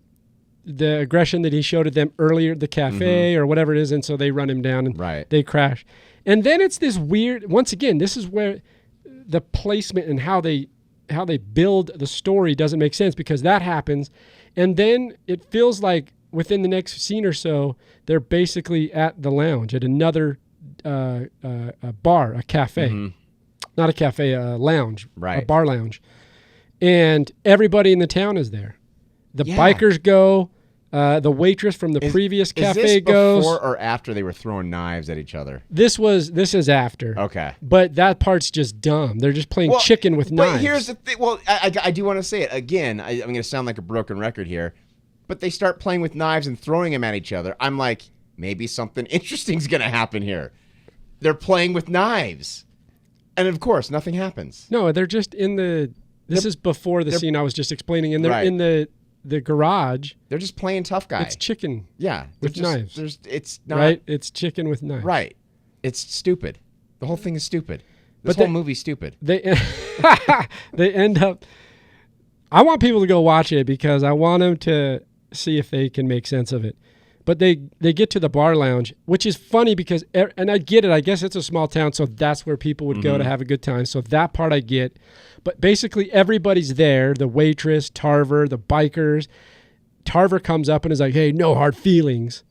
the aggression that he showed at them earlier at the cafe or whatever it is, and so they run him down and they crash. And then it's this weird, once again, this is where the placement and how they build the story doesn't make sense, because that happens. And then it feels like within the next scene or so, they're basically at the lounge, at another a bar, a cafe, not a cafe, a lounge, a bar lounge, and everybody in the town is there. The bikers go, the waitress from the previous cafe goes. Is this before or after they were throwing knives at each other? This is after. Okay, but that part's just dumb. They're just playing chicken with knives. But here's the thing. Well, I do want to say it again. I'm going to sound like a broken record here, but they start playing with knives and throwing them at each other. I'm like, maybe something interesting's going to happen here. They're playing with knives. And of course, nothing happens. No, they're just in this is before the scene I was just explaining, and they're in the garage. They're just playing tough guy. It's chicken. Yeah. With knives. It's not. Right? It's chicken with knives. Right. It's stupid. The whole thing is stupid. This whole movie's stupid. They end up, I want people to go watch it because I want them to see if they can make sense of it. But they get to the bar lounge, which is funny because, and I get it. I guess it's a small town, so that's where people would go to have a good time. So that part I get. But basically everybody's there, the waitress, Tarver, the bikers. Tarver comes up and is like, hey, no hard feelings.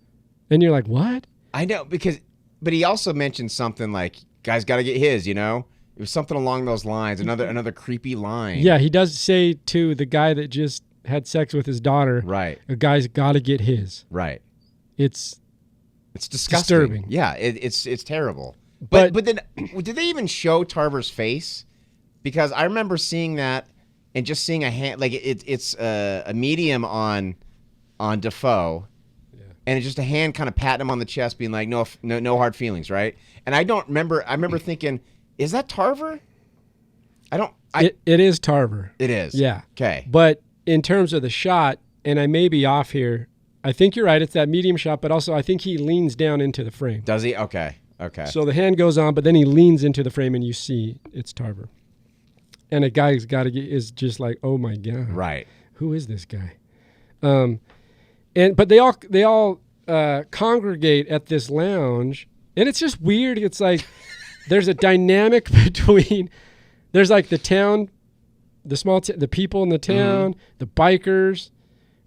And you're like, what? I know, but he also mentioned something like, guys got to get his, you know? It was something along those lines, another creepy line. Yeah, he does say to the guy that just had sex with his daughter, right? A guy's got to get his. Right. It's disgusting. disturbing. Yeah, it's terrible. But then, did they even show Tarver's face? Because I remember seeing that and just seeing a hand, like it's a medium on DaFoe, and it's just a hand kind of patting him on the chest, being like, no hard feelings, right? And I don't remember. I remember thinking, is that Tarver? It is Tarver. It is. Yeah. Okay. But in terms of the shot, and I may be off here, I think you're right. It's that medium shot, but also I think he leans down into the frame. Does he? Okay. So the hand goes on, but then he leans into the frame, and you see it's Tarver. And a guy's got to get is just like, oh my god, right? Who is this guy? But they all congregate at this lounge, and it's just weird. It's like there's a dynamic between there's like the town, the people in the town, the bikers,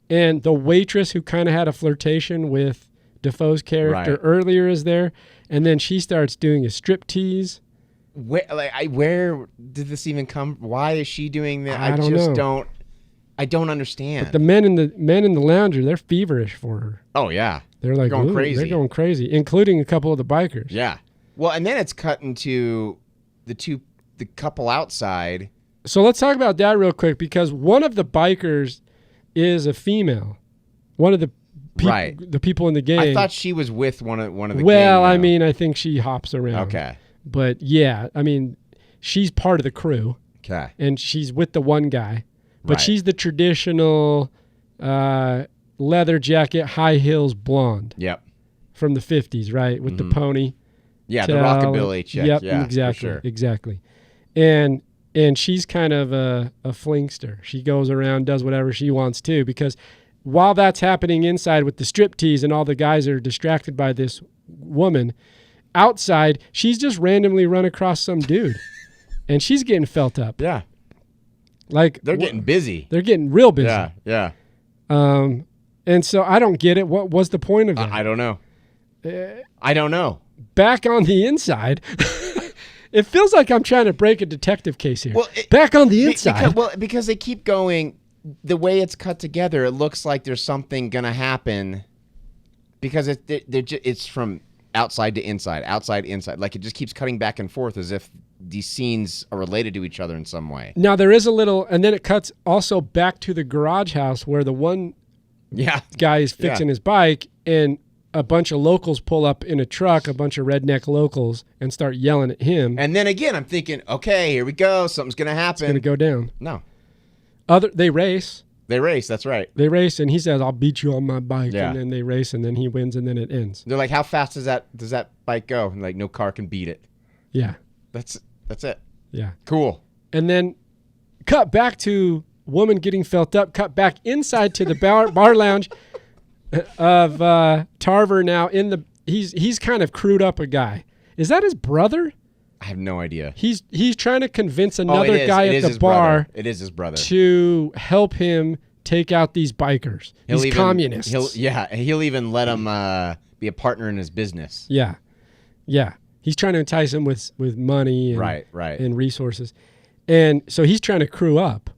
and the waitress who kind of had a flirtation with DaFoe's character earlier is there, and then she starts doing a striptease. Where did this even come? Why is she doing that? I don't understand. But the men in the lounge, they're feverish for her. Oh yeah, they're like going crazy. They're going crazy, including a couple of the bikers. Yeah. Well, and then it's cut into the couple outside. So let's talk about that real quick, because one of the bikers is a female. One of the the people in the gang. I thought she was with one of the. Well, gang, I mean, I think she hops around. Okay. But yeah, I mean, she's part of the crew. Okay. And she's with the one guy. But she's the traditional leather jacket, high heels blonde. Yep. From the 50s, right? With the pony. Yeah, the rockabilly chick. Yep, yeah, exactly. For sure. Exactly. And she's kind of a flingster. She goes around, does whatever she wants to, because while that's happening inside with the striptease and all the guys are distracted by this woman, outside, she's just randomly run across some dude, and she's getting felt up. Yeah, like they're getting busy. They're getting real busy. Yeah. And so I don't get it. What was the point of that? I don't know. I don't know. Back on the inside, it feels like I'm trying to break a detective case here. Well, back on the inside. Because they keep going. The way it's cut together, it looks like there's something gonna happen, because it's from outside to inside, inside. Like it just keeps cutting back and forth as if these scenes are related to each other in some way. Now there is a little, and then it cuts also back to the garage house where the one guy is fixing his bike, and a bunch of locals pull up in a truck, a bunch of redneck locals, and start yelling at him. And then again, I'm thinking, okay, here we go. Something's going to happen. It's going to go down. No. They race. They race, that's right. They race, and he says, I'll beat you on my bike. Yeah. And then they race, and then he wins, and then it ends. They're like, how fast does that bike go? And like, no car can beat it. Yeah. That's it. Yeah. Cool. And then cut back to woman getting felt up, cut back inside to the bar lounge of Tarver now. He's kind of crewed up a guy. Is that his brother? I have no idea. He's trying to convince another guy at the bar. It is his brother. To help him take out these bikers. These communists. He'll even let him be a partner in his business. Yeah. He's trying to entice him with money and, right. and resources. And so he's trying to crew up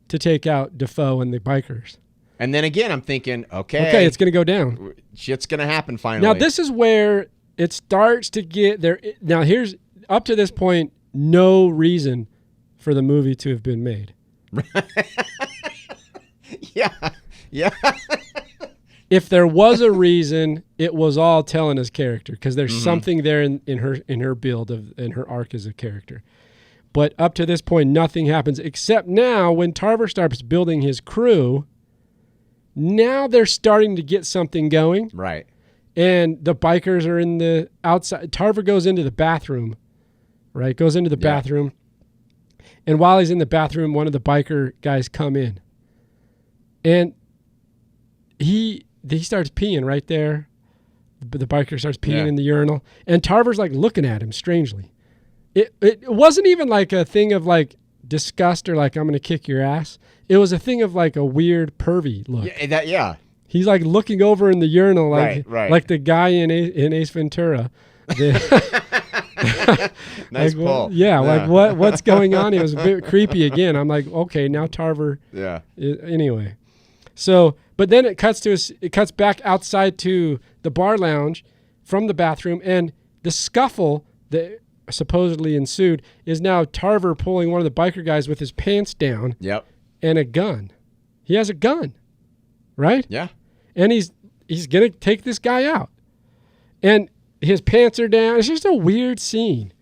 to take out DaFoe and the bikers. And then again, I'm thinking, okay, it's going to go down. Shit's going to happen finally. Now, this is where it starts to get there. Now, here's, up to this point, no reason for the movie to have been made. Yeah. If there was a reason, it was all telling his character, because there's something there in her build in her arc as a character. But up to this point, nothing happens, except now when Tarver starts building his crew. Now they're starting to get something going. Right. And the bikers are in the outside. Tarver goes into the bathroom, right? Goes into the bathroom. And while he's in the bathroom, one of the biker guys come in. And he starts peeing right there. The biker starts peeing in the urinal, and Tarver's like looking at him strangely. It wasn't even like a thing of like disgust or like I'm gonna kick your ass. It was a thing of like a weird pervy look. Yeah. He's like looking over in the urinal, like right. the guy in Ace Ventura. Nice pull. Like what's going on? It was a bit creepy again. I'm like, okay, now Tarver. Yeah. Anyway, so but then it cuts back outside to the bar lounge from the bathroom, and the scuffle that supposedly ensued is now Tarver pulling one of the biker guys with his pants down. Yep. And a gun. He has a gun, right? Yeah. And he's gonna take this guy out, and his pants are down. It's just a weird scene.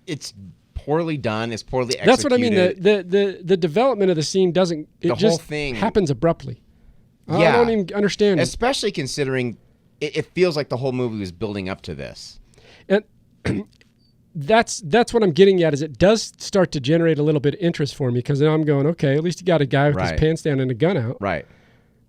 It's poorly done. It's poorly executed. That's what I mean. The development of the scene doesn't. It whole just thing happens abruptly. Yeah. I don't even understand it. Especially considering it feels like the whole movie was building up to this. And that's what I'm getting at. Is it does start to generate a little bit of interest for me, because now I'm going, okay, at least you got a guy with his pants down and a gun out. Right.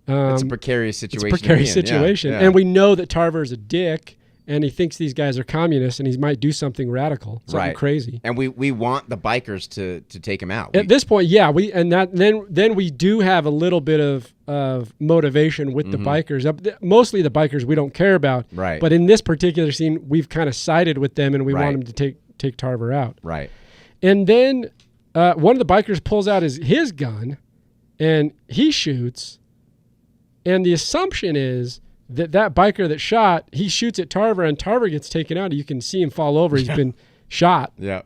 It's a precarious situation. It's a precarious situation. Yeah. And we know that Tarver's a dick, and he thinks these guys are communists, and he might do something radical, something crazy. And we want the bikers to take him out. At this point, yeah, then we do have a little bit of motivation with the bikers. Mostly the bikers we don't care about. Right. But in this particular scene, we've kind of sided with them, and we want them to take Tarver out. Right. And then one of the bikers pulls out his gun, and he shoots. And the assumption is that biker that shot, he shoots at Tarver, and Tarver gets taken out. You can see him fall over. He's been shot. Yeah.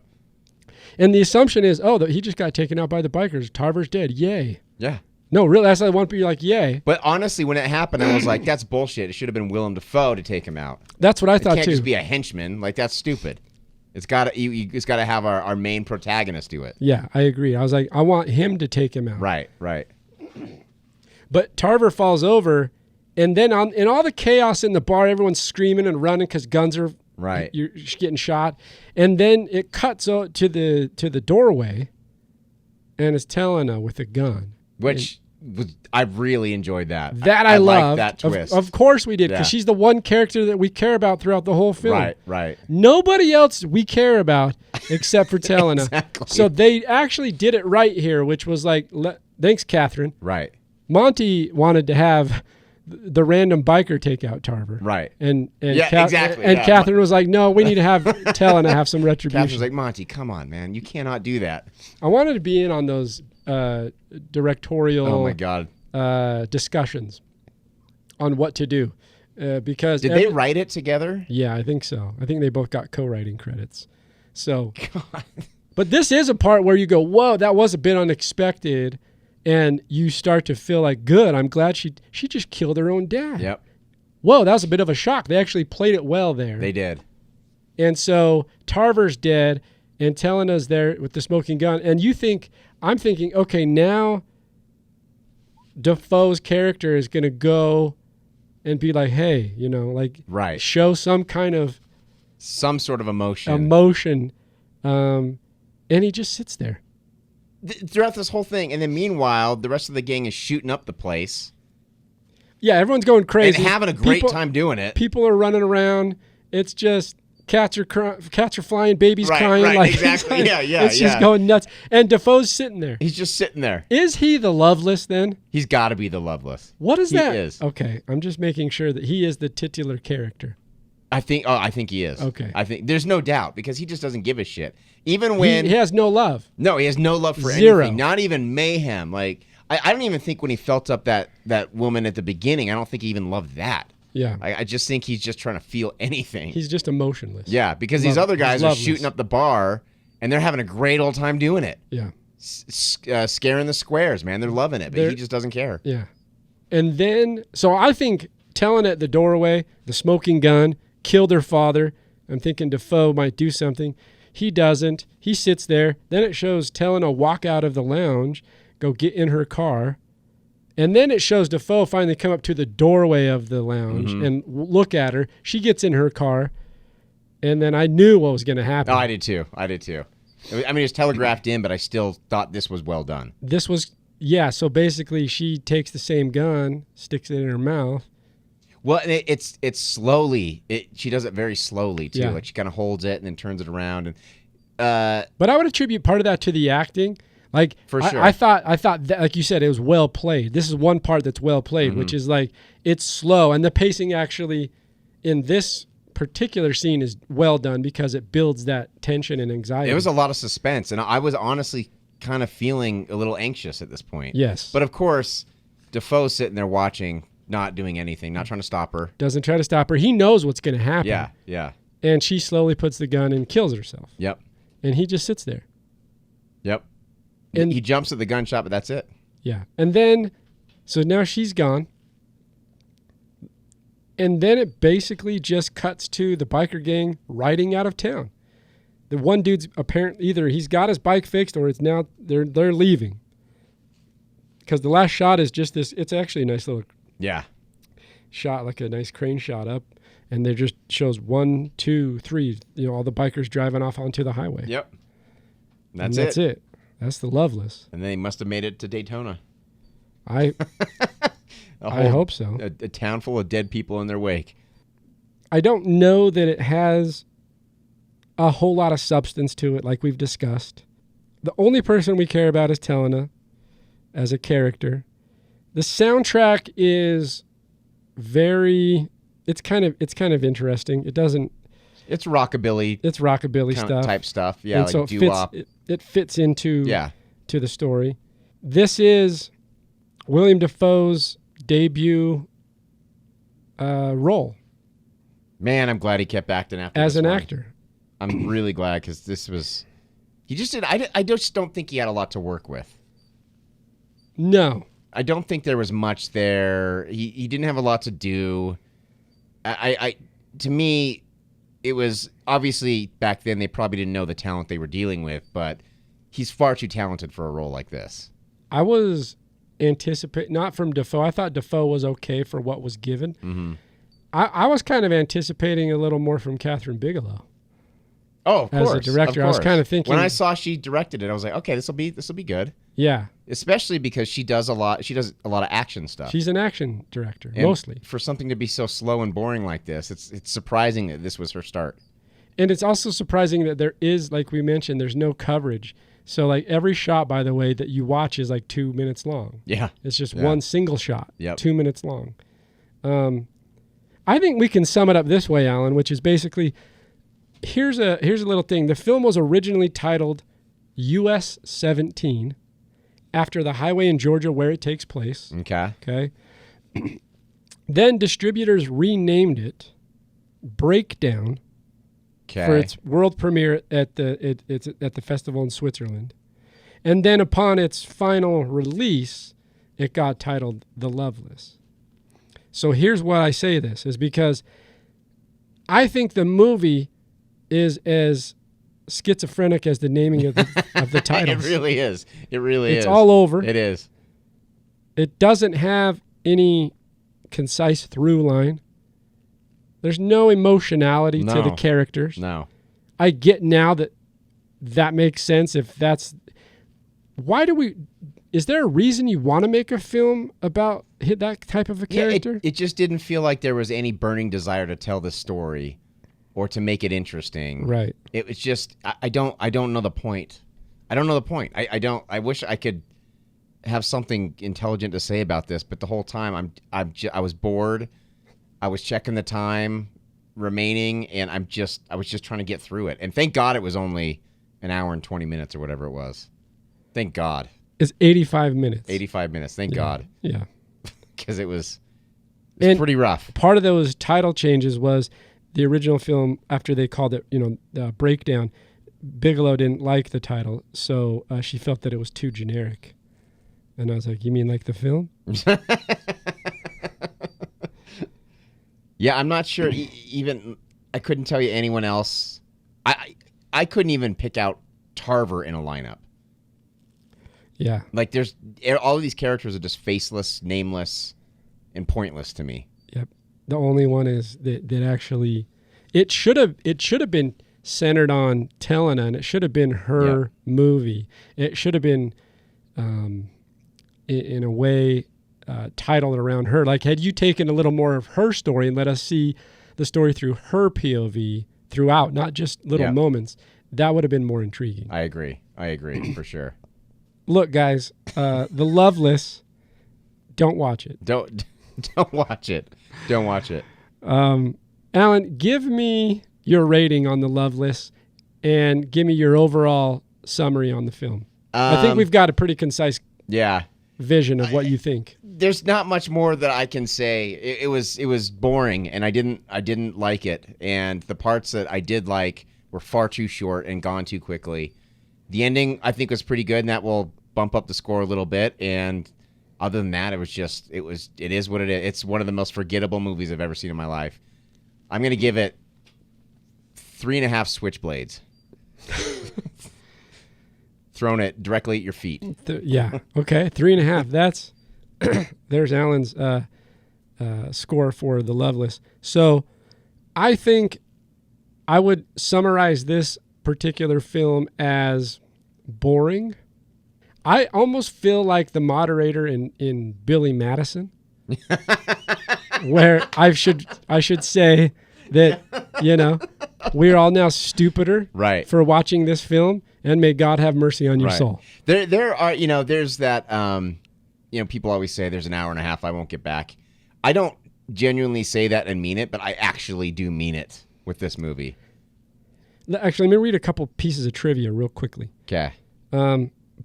And the assumption is, that he just got taken out by the bikers. Tarver's dead. Yay. Yeah. No, really, that's what I want to be like, yay. But honestly, when it happened, I was like, that's bullshit. It should have been William DaFoe to take him out. That's what I thought, too. It can't just be a henchman. Like, that's stupid. It's got to have our main protagonist do it. Yeah, I agree. I was like, I want him to take him out. Right. But Tarver falls over, and then in all the chaos in the bar, everyone's screaming and running because guns are you're getting shot, and then it cuts to the doorway, and it's Telena with a gun, which I really enjoyed that. That I love that twist. Of course we did, because she's the one character that we care about throughout the whole film. Right. Nobody else we care about except for Telena. Exactly. So they actually did it right here, which was like, thanks, Kathryn. Right. Monty wanted to have the random biker take out Tarver. Right. And exactly. And Kathryn was like, no, we need to have Telena have some retribution. Kathryn was like, Monty, come on, man. You cannot do that. I wanted to be in on those directorial discussions on what to do. Because Did they write it together? Yeah, I think so. I think they both got co-writing credits. So, God. But this is a part where you go, whoa, that was a bit unexpected. And you start to feel like, good, I'm glad she just killed her own dad. Yep. Whoa, that was a bit of a shock. They actually played it well there. They did. And so Tarver's dead, and Telena's there with the smoking gun. And I'm thinking, okay, now DaFoe's character is going to go and be like, hey, show some sort of emotion. And he just sits there. Throughout this whole thing, and then meanwhile, the rest of the gang is shooting up the place. Yeah, everyone's going crazy and having a great time doing it. People are running around. It's just cats are flying, babies crying. Right, exactly. Yeah. It's just going nuts. And DaFoe's sitting there. He's just sitting there. Is he the Loveless then? He's got to be the Loveless. What is that? He is. Okay, I'm just making sure that he is the titular character. I think he is. Okay. I think there's no doubt, because he just doesn't give a shit. Even when he has no love. No, he has no love for Zero. anything. Not even mayhem. Like I don't even think when he felt up that woman at the beginning, I don't think he even loved that. Yeah. I just think he's just trying to feel anything. He's just emotionless. Yeah, because these other guys are shooting up the bar, and they're having a great old time doing it. Yeah. Scaring the squares, man. They're loving it, but he just doesn't care. Yeah. And then, so I think Telena at the doorway, the smoking gun, killed her father. I'm thinking DaFoe might do something. He doesn't. He sits there. Then it shows Telena walk out of the lounge, go get in her car. And then it shows DaFoe finally come up to the doorway of the lounge and look at her. She gets in her car. And then I knew what was going to happen. Oh, I did too. I mean, it's telegraphed in, but I still thought this was well done. So basically she takes the same gun, sticks it in her mouth, Well, it's slowly. She does it very slowly too. Yeah. Like she kind of holds it and then turns it around. And But I would attribute part of that to the acting. Like For sure. I thought that, like you said, it was well played. This is one part that's well played, which is like it's slow, and the pacing actually in this particular scene is well done because it builds that tension and anxiety. it was a lot of suspense, and I was honestly kind of feeling a little anxious at this point. Yes. But of course, DaFoe's sitting there watching, not doing anything, not trying to stop her. Doesn't try to stop her. He knows what's going to happen. Yeah, yeah. And she slowly puts the gun and kills herself. Yep, And he just sits there. yep. And He jumps at the gunshot, but that's it. yeah. And then, so now she's gone. And then it basically just cuts to the biker gang riding out of town. The one dude's apparently either he's got his bike fixed or it's now they're leaving. Because the last shot is just this. It's actually a nice little Yeah. shot, like a nice crane shot up, and there just shows 1, 2, 3. All the bikers driving off onto the highway. Yep. And That's it. That's the Loveless. And they must have made it to Daytona. I hope so. A town full of dead people in their wake. I don't know that it has a whole lot of substance to it, like we've discussed. The only person we care about is Helena as a character. The soundtrack is it's kind of interesting. It's rockabilly It's rockabilly kind of stuff. type stuff. Yeah, And like so doo-wop. it fits into Yeah. to the story. This is William DaFoe's debut role Man, I'm glad he kept acting after as this an one. actor. I'm really glad because this was... He just did... I just don't think he had a lot to work with. No. I don't think there was much there. He didn't have a lot to do. To me, it was... Obviously, back then, they probably didn't know the talent they were dealing with, but he's far too talented for a role like this. I was not from DaFoe. I thought DaFoe was okay for what was given. Mm-hmm. I was kind of anticipating a little more from Kathryn Bigelow. Oh, of As a course. director, of I was course. kinda thinking- When I saw she directed it, I was like, okay, this will be good. Yeah. Especially because she does a lot of action stuff. She's an action director, And mostly. for something to be so slow and boring like this, it's surprising that this was her start. And it's also surprising that there is, like we mentioned, there's no coverage. So like every shot, by the way, that you watch is like 2 minutes long. Yeah. It's just Yeah. one single shot, Yep. 2 minutes long. I think we can sum it up this way, Alan, which is basically, here's a little thing. The film was originally titled US 17 after the highway in Georgia where it takes place. Okay. Okay. Then distributors renamed it Breakdown Okay. for its world premiere at the festival in Switzerland. And then upon its final release, it got titled The Loveless. So here's why I say this, is because I think the movie is as schizophrenic as the naming of the titles. It really is. It really is. It's all over. It is. It doesn't have any concise through line. There's no emotionality to the No. characters. No. I get now that makes sense. If that's is there a reason you want to make a film about that type of a character? Yeah, it just didn't feel like there was any burning desire to tell the story or to make it interesting. Right. It was just I don't know the point. I don't know the point. I wish I could have something intelligent to say about this, but the whole time I was bored. I was checking the time remaining, and I was just trying to get through it. And thank God it was only an hour and 20 minutes or whatever it was. Thank God. It's 85 minutes. 85 minutes. Thank God. Yeah. Because it was And pretty rough. part of those title changes was the original film, after they called it, Breakdown, Bigelow didn't like the title, so she felt that it was too generic. And I was like, you mean like the film? Yeah, I'm not sure. Even I couldn't tell you anyone else. I couldn't even pick out Tarver in a lineup. Yeah. Like there's all of these characters are just faceless, nameless, and pointless to me. Yep. The only one is that actually, it should have been centered on Helena, and it should have been her movie. It should have been, in a way, titled around her. Like, had you taken a little more of her story and let us see the story through her POV throughout, not just little moments, that would have been more intriguing. I agree for sure. Look, guys, The Loveless, don't watch it. Don't watch it. Don't watch it. Alan, give me your rating on The Loveless and give me your overall summary on the film. I think we've got a pretty concise vision of what you think. There's not much more that I can say. It was boring, and I didn't like it. And the parts that I did like were far too short and gone too quickly. The ending, I think, was pretty good, and that will bump up the score a little bit. And other than that, it is what it is. It's one of the most forgettable movies I've ever seen in my life. I'm going to give it 3.5 switchblades. Thrown it directly at your feet. Yeah. Okay. 3.5. That's there's Alan's score for The Loveless. So I think I would summarize this particular film as boring. I almost feel like the moderator in Billy Madison, where I should say that, we're all now stupider for watching this film, and may God have mercy on your soul. There are, there's that, people always say there's an hour and a half I won't get back. I don't genuinely say that and mean it, but I actually do mean it with this movie. Actually, let me read a couple pieces of trivia real quickly. Okay.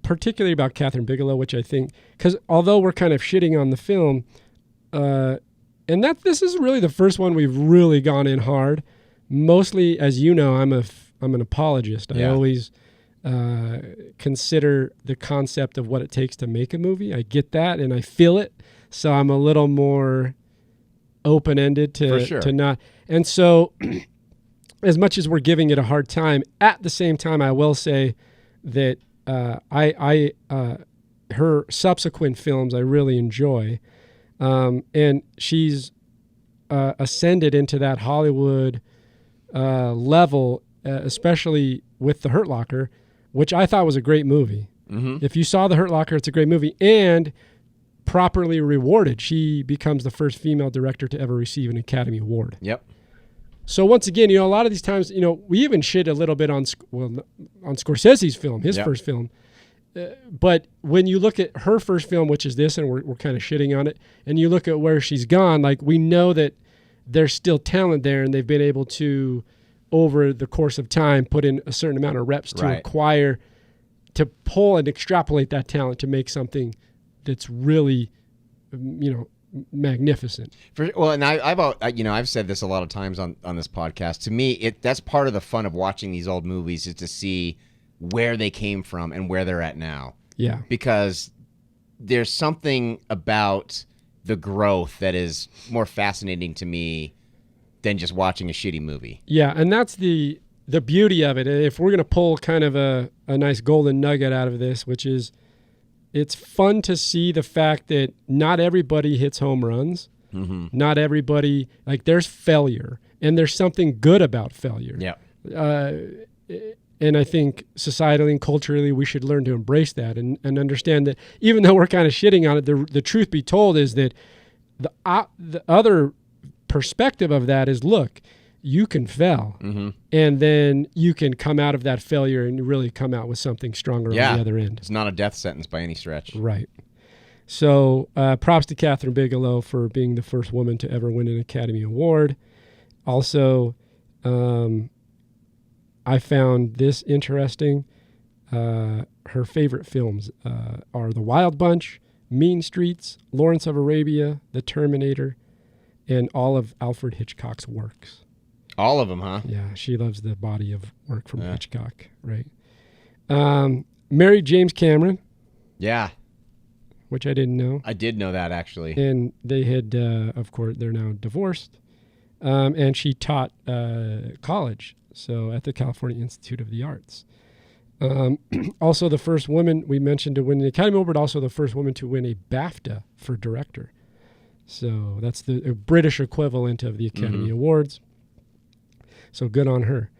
Particularly about Kathryn Bigelow, which I think, because although we're kind of shitting on the film, and this is really the first one we've really gone in hard. Mostly, as you know, I'm an apologist. I always consider the concept of what it takes to make a movie. I get that, and I feel it. So I'm a little more open-ended to not. And so, as much as we're giving it a hard time, at the same time, I will say that her subsequent films I really enjoy, and she's ascended into that Hollywood level, especially with The Hurt Locker, which I thought was a great movie. Mm-hmm. If you saw The Hurt Locker, it's a great movie, and properly rewarded. She becomes the first female director to ever receive an Academy Award. Yep. So once again, a lot of these times, we even shit a little bit on Scorsese's film, his first film. But when you look at her first film, which is this, and we're kind of shitting on it, and you look at where she's gone, like, we know that there's still talent there, and they've been able to, over the course of time, put in a certain amount of reps to acquire, to pull and extrapolate that talent to make something that's really, magnificent. And I've said this a lot of times on this podcast. To me, that's part of the fun of watching these old movies, is to see where they came from and where they're at now. Yeah. Because there's something about the growth that is more fascinating to me than just watching a shitty movie. Yeah, and that's the beauty of it. If we're going to pull kind of a nice golden nugget out of this, which is, it's fun to see the fact that not everybody hits home runs. Mm-hmm. Not everybody, there's failure, and there's something good about failure. Yeah. And I think societally and culturally, we should learn to embrace that and understand that even though we're kind of shitting on it, the truth be told is that the other perspective of that is, look, you can fail, mm-hmm. and then you can come out of that failure and really come out with something stronger on the other end. It's not a death sentence by any stretch. Right. So props to Kathryn Bigelow for being the first woman to ever win an Academy Award. Also, I found this interesting. Her favorite films are The Wild Bunch, Mean Streets, Lawrence of Arabia, The Terminator, and all of Alfred Hitchcock's works. All of them, huh? Yeah, she loves the body of work from Hitchcock, right? Married James Cameron. Yeah. Which I didn't know. I did know that, actually. And they had, of course, they're now divorced. And she taught college, so at the California Institute of the Arts. Also the first woman we mentioned to win the Academy Award, also the first woman to win a BAFTA for director. So that's the British equivalent of the Academy Awards. So good on her.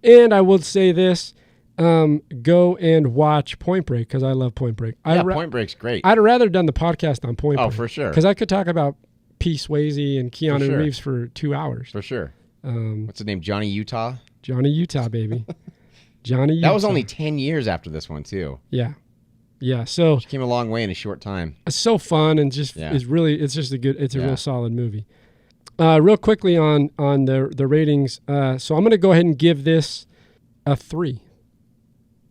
And I will say this, go and watch Point Break because I love Point Break. Point Break's great. I'd rather done the podcast on Point Break. Oh, for sure. Because I could talk about P. Swayze and Keanu Reeves for 2 hours. For sure. What's his name? Johnny Utah? Johnny Utah, baby. Johnny Utah. That was only 10 years after this one, too. Yeah. Yeah, so... She came a long way in a short time. It's so fun and just is really... It's just a real solid movie. Real quickly on the ratings. So I'm going to go ahead and give this a 3.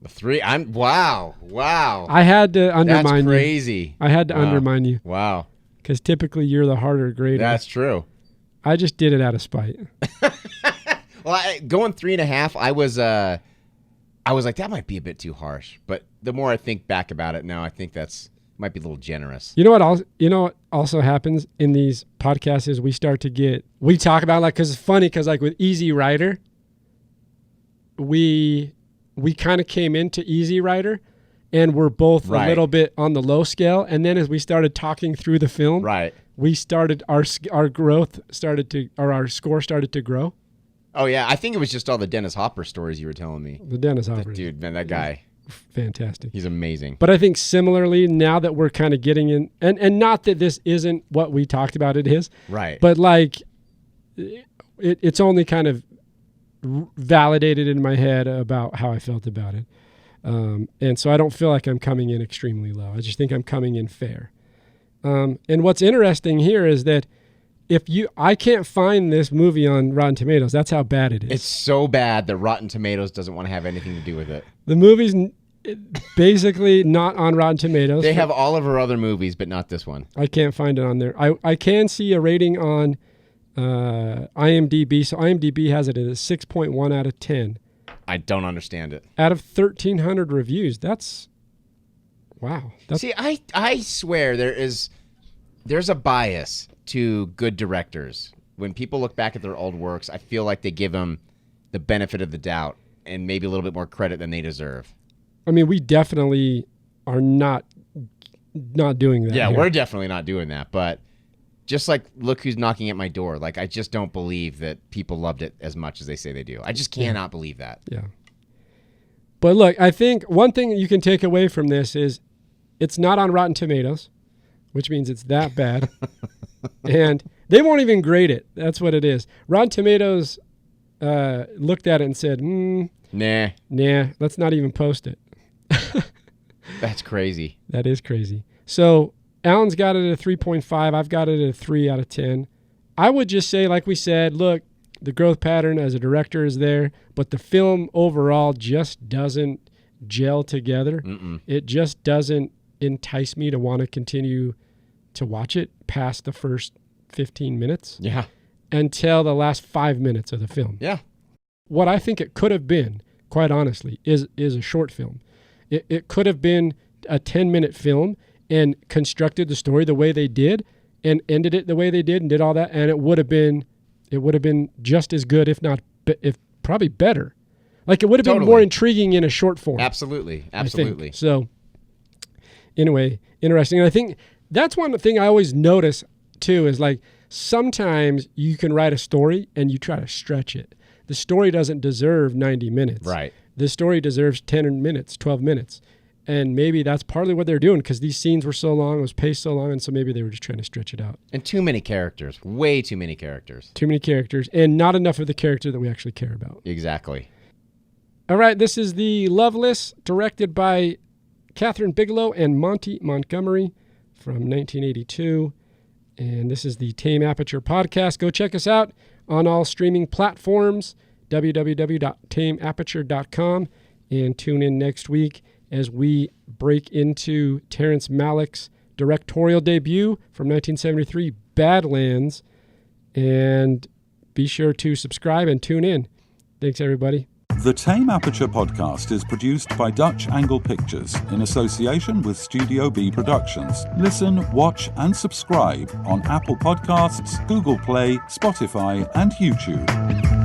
A 3? Wow. I had to undermine you. That's crazy. I had to undermine you. Wow. Because typically you're the harder grader. That's true. I just did it out of spite. Well, going 3.5, I was like, that might be a bit too harsh. But the more I think back about it now, I think might be a little generous. You know what also happens in these podcasts is we talk about because it's funny because like with Easy Rider, we kind of came into Easy Rider and we're both a little bit on the low scale. And then as we started talking through the film, we started our score started to grow. Oh yeah, I think it was just all the Dennis Hopper stories you were telling me. The Dennis Hopper. Dude, man, that guy. Fantastic. He's amazing. But I think similarly, now that we're kind of getting in, and not that this isn't what we talked about, it is. Right. But like, it's only kind of validated in my head about how I felt about it. And so I don't feel like I'm coming in extremely low. I just think I'm coming in fair. And what's interesting here is that I can't find this movie on Rotten Tomatoes. That's how bad it is. It's so bad that Rotten Tomatoes doesn't want to have anything to do with it. The movie's basically not on Rotten Tomatoes. They have all of her other movies, but not this one. I can't find it on there. I can see a rating on IMDb. So IMDb has it at a 6.1 out of 10. I don't understand it. Out of 1,300 reviews. That's... Wow. See, I swear there's a bias to good directors. When people look back at their old works, I feel like they give them the benefit of the doubt and maybe a little bit more credit than they deserve. I mean, we definitely are not doing that. Yeah, here. we're definitely not doing that. But just like, look who's knocking at my door. Like, I just don't believe that people loved it as much as they say they do. I just cannot believe that. Yeah. But look, I think one thing you can take away from this is it's not on Rotten Tomatoes, which means it's that bad. And they won't even grade it. That's what it is. Rotten Tomatoes looked at it and said, Nah, let's not even post it. That's crazy. That is crazy. So Alan's got it at a 3.5. I've got it at a 3 out of 10. I would just say, like we said, look, the growth pattern as a director is there, but the film overall just doesn't gel together. It just doesn't entice me to want to continue to watch it past the first 15 minutes. Yeah. Until the last 5 minutes of the film. Yeah. What I think it could have been, quite honestly, is a short film. It could have been a 10-minute film and constructed the story the way they did and ended it the way they did and did all that, and it would have been just as good, if probably better. Like, it would have been more intriguing in a short form. Absolutely. So anyway, interesting. And I think that's one thing I always notice too is like sometimes you can write a story and you try to stretch it. The story doesn't deserve 90 minutes. Right. The story deserves 10 minutes, 12 minutes. And maybe that's partly what they're doing because these scenes were so long, it was paced so long, and so maybe they were just trying to stretch it out. And too many characters. Way too many characters. Too many characters, and not enough of the character that we actually care about. Exactly. All right, this is the Loveless, directed by Kathryn Bigelow and Monty Montgomery from 1982. And this is the Tame Aperture podcast. Go check us out on all streaming platforms, www.tameaperture.com, and tune in next week as we break into Terrence Malick's directorial debut from 1973, Badlands. And be sure to subscribe and tune in. Thanks, everybody. The Tame Aperture podcast is produced by Dutch Angle Pictures in association with Studio B Productions. Listen, watch, and subscribe on Apple Podcasts, Google Play, Spotify, and YouTube.